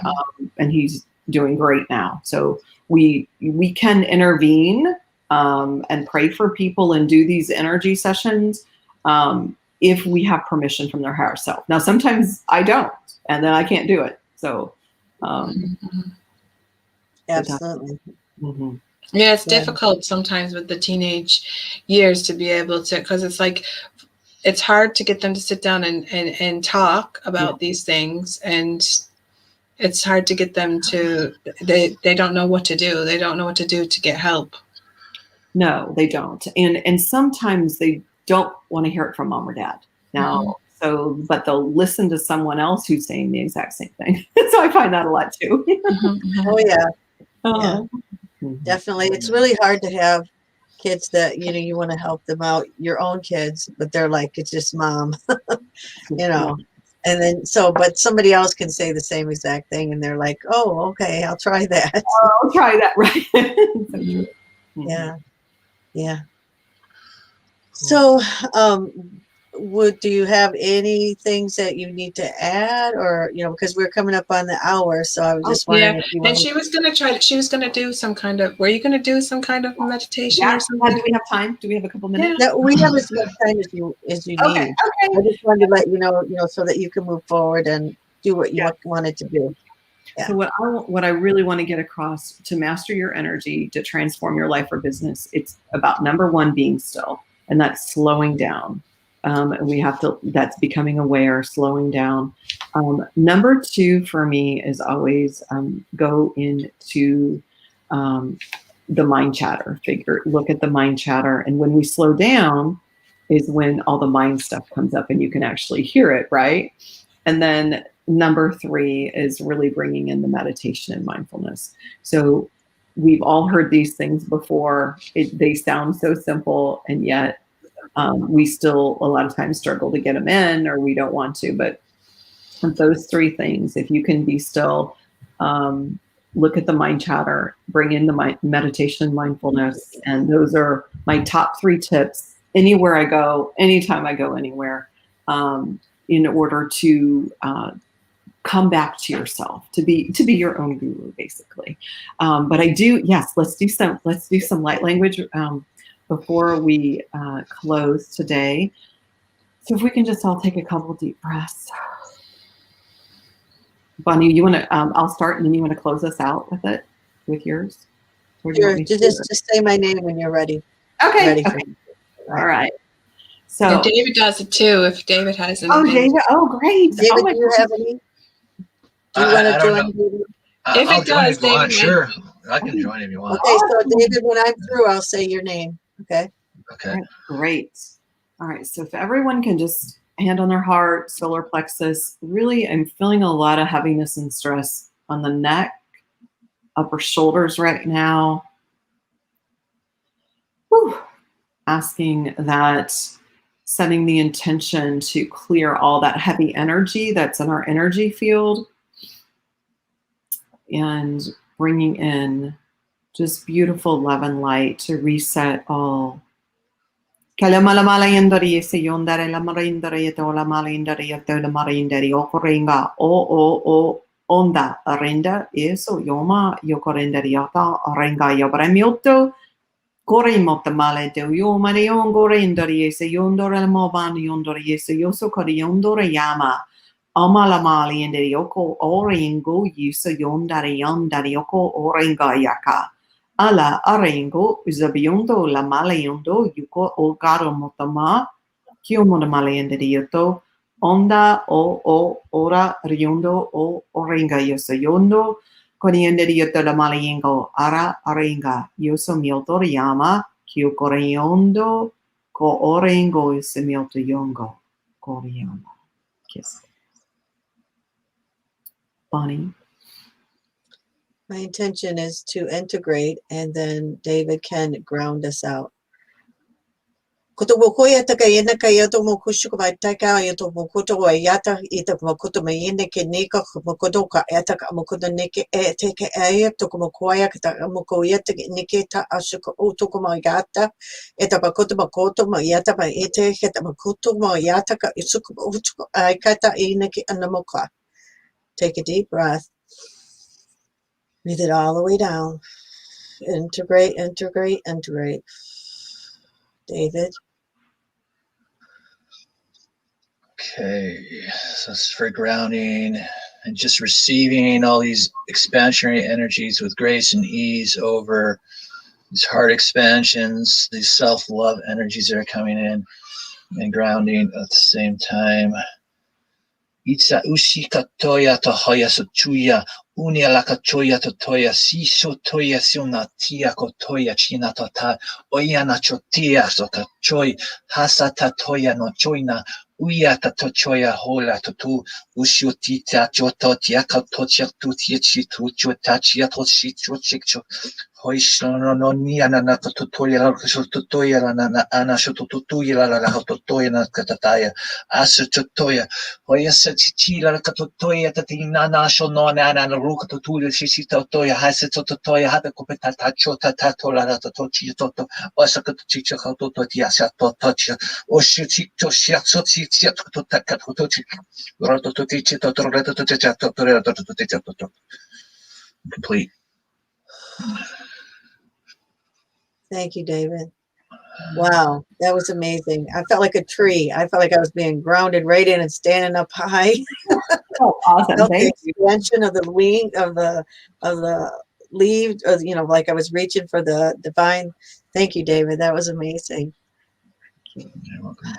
he's doing great now. So we can intervene and pray for people and do these energy sessions if we have permission from their higher self. Now, sometimes I don't, and then I can't do it. So Absolutely. Yeah, it's difficult sometimes with the teenage years to be able to, because it's like, it's hard to get them to sit down and talk about these things. And it's hard to get them to, they don't know what to do. They don't know what to do to get help. No, they don't. And sometimes they don't want to hear it from mom or dad now. But they'll listen to someone else who's saying the exact same thing. So I find that a lot too. Oh yeah. Yeah. Definitely. It's really hard to have kids that, you want to help them out, your own kids, but they're like, it's just mom, and And then, but somebody else can say the same exact thing and they're like, oh, okay, I'll try that. I'll try that, right? So true. Yeah. Yeah. So, do you have any things that you need to add, or, because we're coming up on the hour, so I was just wondering if you And wanted. she was gonna do some kind of, were you gonna do some kind of meditation Yeah. or something? Do we have time? Do we have a couple minutes? No, we have as much time as you Okay. need. I just wanted to let you know, so that you can move forward and do what you wanted to do. Yeah. So what I really want to get across, to master your energy, to transform your life or business, it's about number one, being still, and that's slowing down. That's becoming aware, slowing down. Number two for me is always go into the mind chatter look at the mind chatter. And when we slow down is when all the mind stuff comes up and you can actually hear it, right? And then number three is really bringing in the meditation and mindfulness. So we've all heard these things before. They sound so simple, and yet we still a lot of times struggle to get them in, or we don't want to. But those three things, if you can be still, look at the mind chatter, bring in the meditation and mindfulness, and those are my top three tips anywhere I go, anytime I go anywhere, in order to come back to yourself, to be your own guru, basically. But I do, yes, let's do some light language before we close today. So if we can just all take a couple deep breaths. Bonnie, you want to? I'll start, and then you want to close us out with it, with yours. Sure. Just say my name when you're ready. Okay. Okay. All right. So and David does it too. If David has anything. Oh, David. Oh, great. David, do you have any? Do you want to join, David? I'll join if you want. Sure, I can join if you want. Okay, so David, when I'm through, I'll say your name. Okay. Okay. Right, great. All right. So if everyone can just hand on their heart, solar plexus. Really, I'm feeling a lot of heaviness and stress on the neck, upper shoulders right now. Whew. Asking that, setting the intention to clear all that heavy energy that's in our energy field, and bringing in just beautiful love and light to reset all. Onda arenda eso yoma yokorendariata arenga yobremioto Gorimota male de yo marion gorendari ese yondora moban yondori ese yoso yondora yama amala mali and yoko oringo yusa yondari yondari yoko orenga yaka ala arengo zabiondo la male yondo yuko ogaro motama kyomo male and yoto onda o ora riondo o orenga yosa yondo Korienderiota la malingo ara arenga yoso mioto yama kyo koreondo ko orengo isemioto yongo koreondo. Kiss. Bonnie. My intention is to integrate, and then David can ground us out. Kutubukoya takayena kayato mokushu bataka yato mokuto yata ita mokuto mayene kenika mokodoka ataka mokodo neke take ayato mokoya kata mokoya niketa ashuko utokoma yata eta bakoto makoto mayata ba ete keta makoto mayata ka isuko utuko aikata ineke anamoka. Take a deep breath. Breathe it all the way down. Integrate, integrate, integrate. David. Okay, so it's for grounding and just receiving all these expansionary energies with grace and ease over these heart expansions, these self-love energies that are coming in, and grounding at the same time. Itza ushika toya tohoya sochuya, unia lakachoya totoya, siso toya sionatia kotoya china tota, oyana chotia sokachoy, hasata toya no choina. Uya tatochoya hola tutu ushutita chototia katotia tutia chitu chotachia toshi chochikcho Hoishno no ni anana tutoya la tutoya la na ana tutoya la tutoya na katataya asu tutoya hoyasa chichi la katutoya tatina na sho no na na ruka tutoya shishi tutoya hasa tutoya hata kopeta tacho tatato la tutochi toto wasa katuchicha katuto tiasa totochi oshichi toshia sochi to takatochi roto totichi to roto toticha to roto toticha to complete. Thank you, David. Wow, that was amazing. I felt like a tree. I felt like I was being grounded right in and standing up high. Oh, awesome. Felt the Thanks. expansion of the wing of the leaves, or, you know, like I was reaching for the divine. Thank you, David. That was amazing. You're welcome.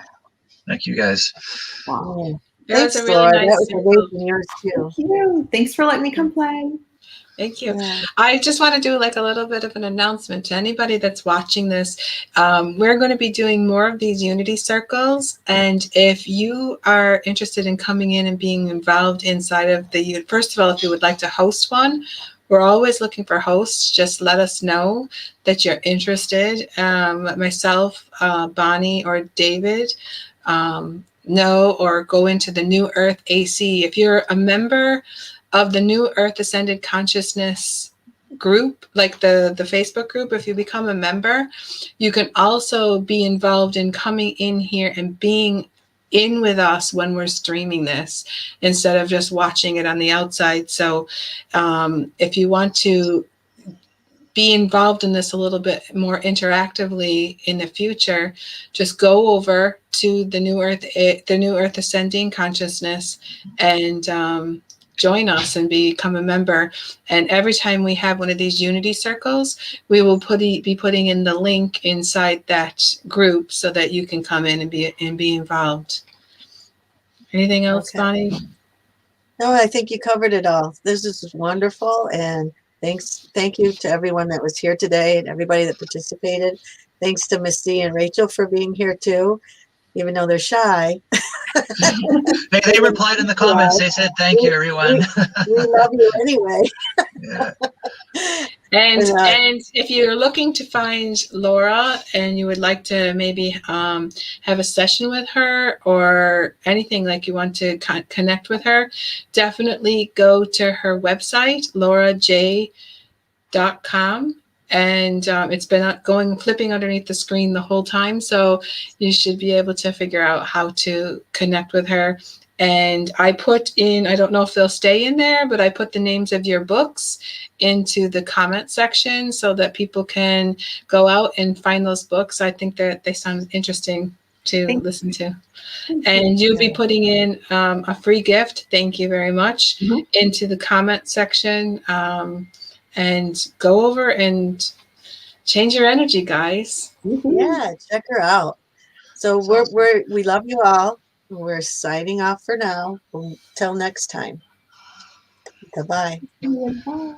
Thank you guys. Wow. Yeah. It was Thanks, a really Laura. nice That was circle. amazing. Yours too. Thank you. Thanks for letting me come play. Thank you. Yeah. I just want to do like a little bit of an announcement to anybody that's watching this. We're going to be doing more of these Unity circles. And if you are interested in coming in and being involved inside of the, first of all, if you would like to host one, we're always looking for hosts. Just let us know that you're interested. Myself, Bonnie, or David, know, or go into the New Earth AC. If you're a member of the New Earth Ascended Consciousness group, like the Facebook group, if you become a member, you can also be involved in coming in here and being in with us when we're streaming this instead of just watching it on the outside. So if you want to be involved in this a little bit more interactively in the future, just go over to the New Earth Ascending Consciousness and join us and become a member. And every time we have one of these Unity circles, we will be putting in the link inside that group so that you can come in and be involved. Anything else, Okay. Bonnie? No, I think you covered it all. This is wonderful, and thank you to everyone that was here today and everybody that participated. Thanks to Misty and Rachel for being here too, even though they're shy. They replied in the comments. They said, thank you, everyone. We love you anyway. Yeah. And And, if you're looking to find Laura and you would like to maybe have a session with her or anything, like you want to connect with her, definitely go to her website, laurajay.com. And it's been flipping underneath the screen the whole time. So you should be able to figure out how to connect with her. And I put in, I don't know if they'll stay in there, but I put the names of your books into the comment section so that people can go out and find those books. I think that they sound interesting to listen to. And you'll be putting in a free gift, thank you very much, into the comment section. And go over and change your energy, guys. yeah, check her out. So we love you all. We're signing off for now. Until next time. Goodbye. Bye.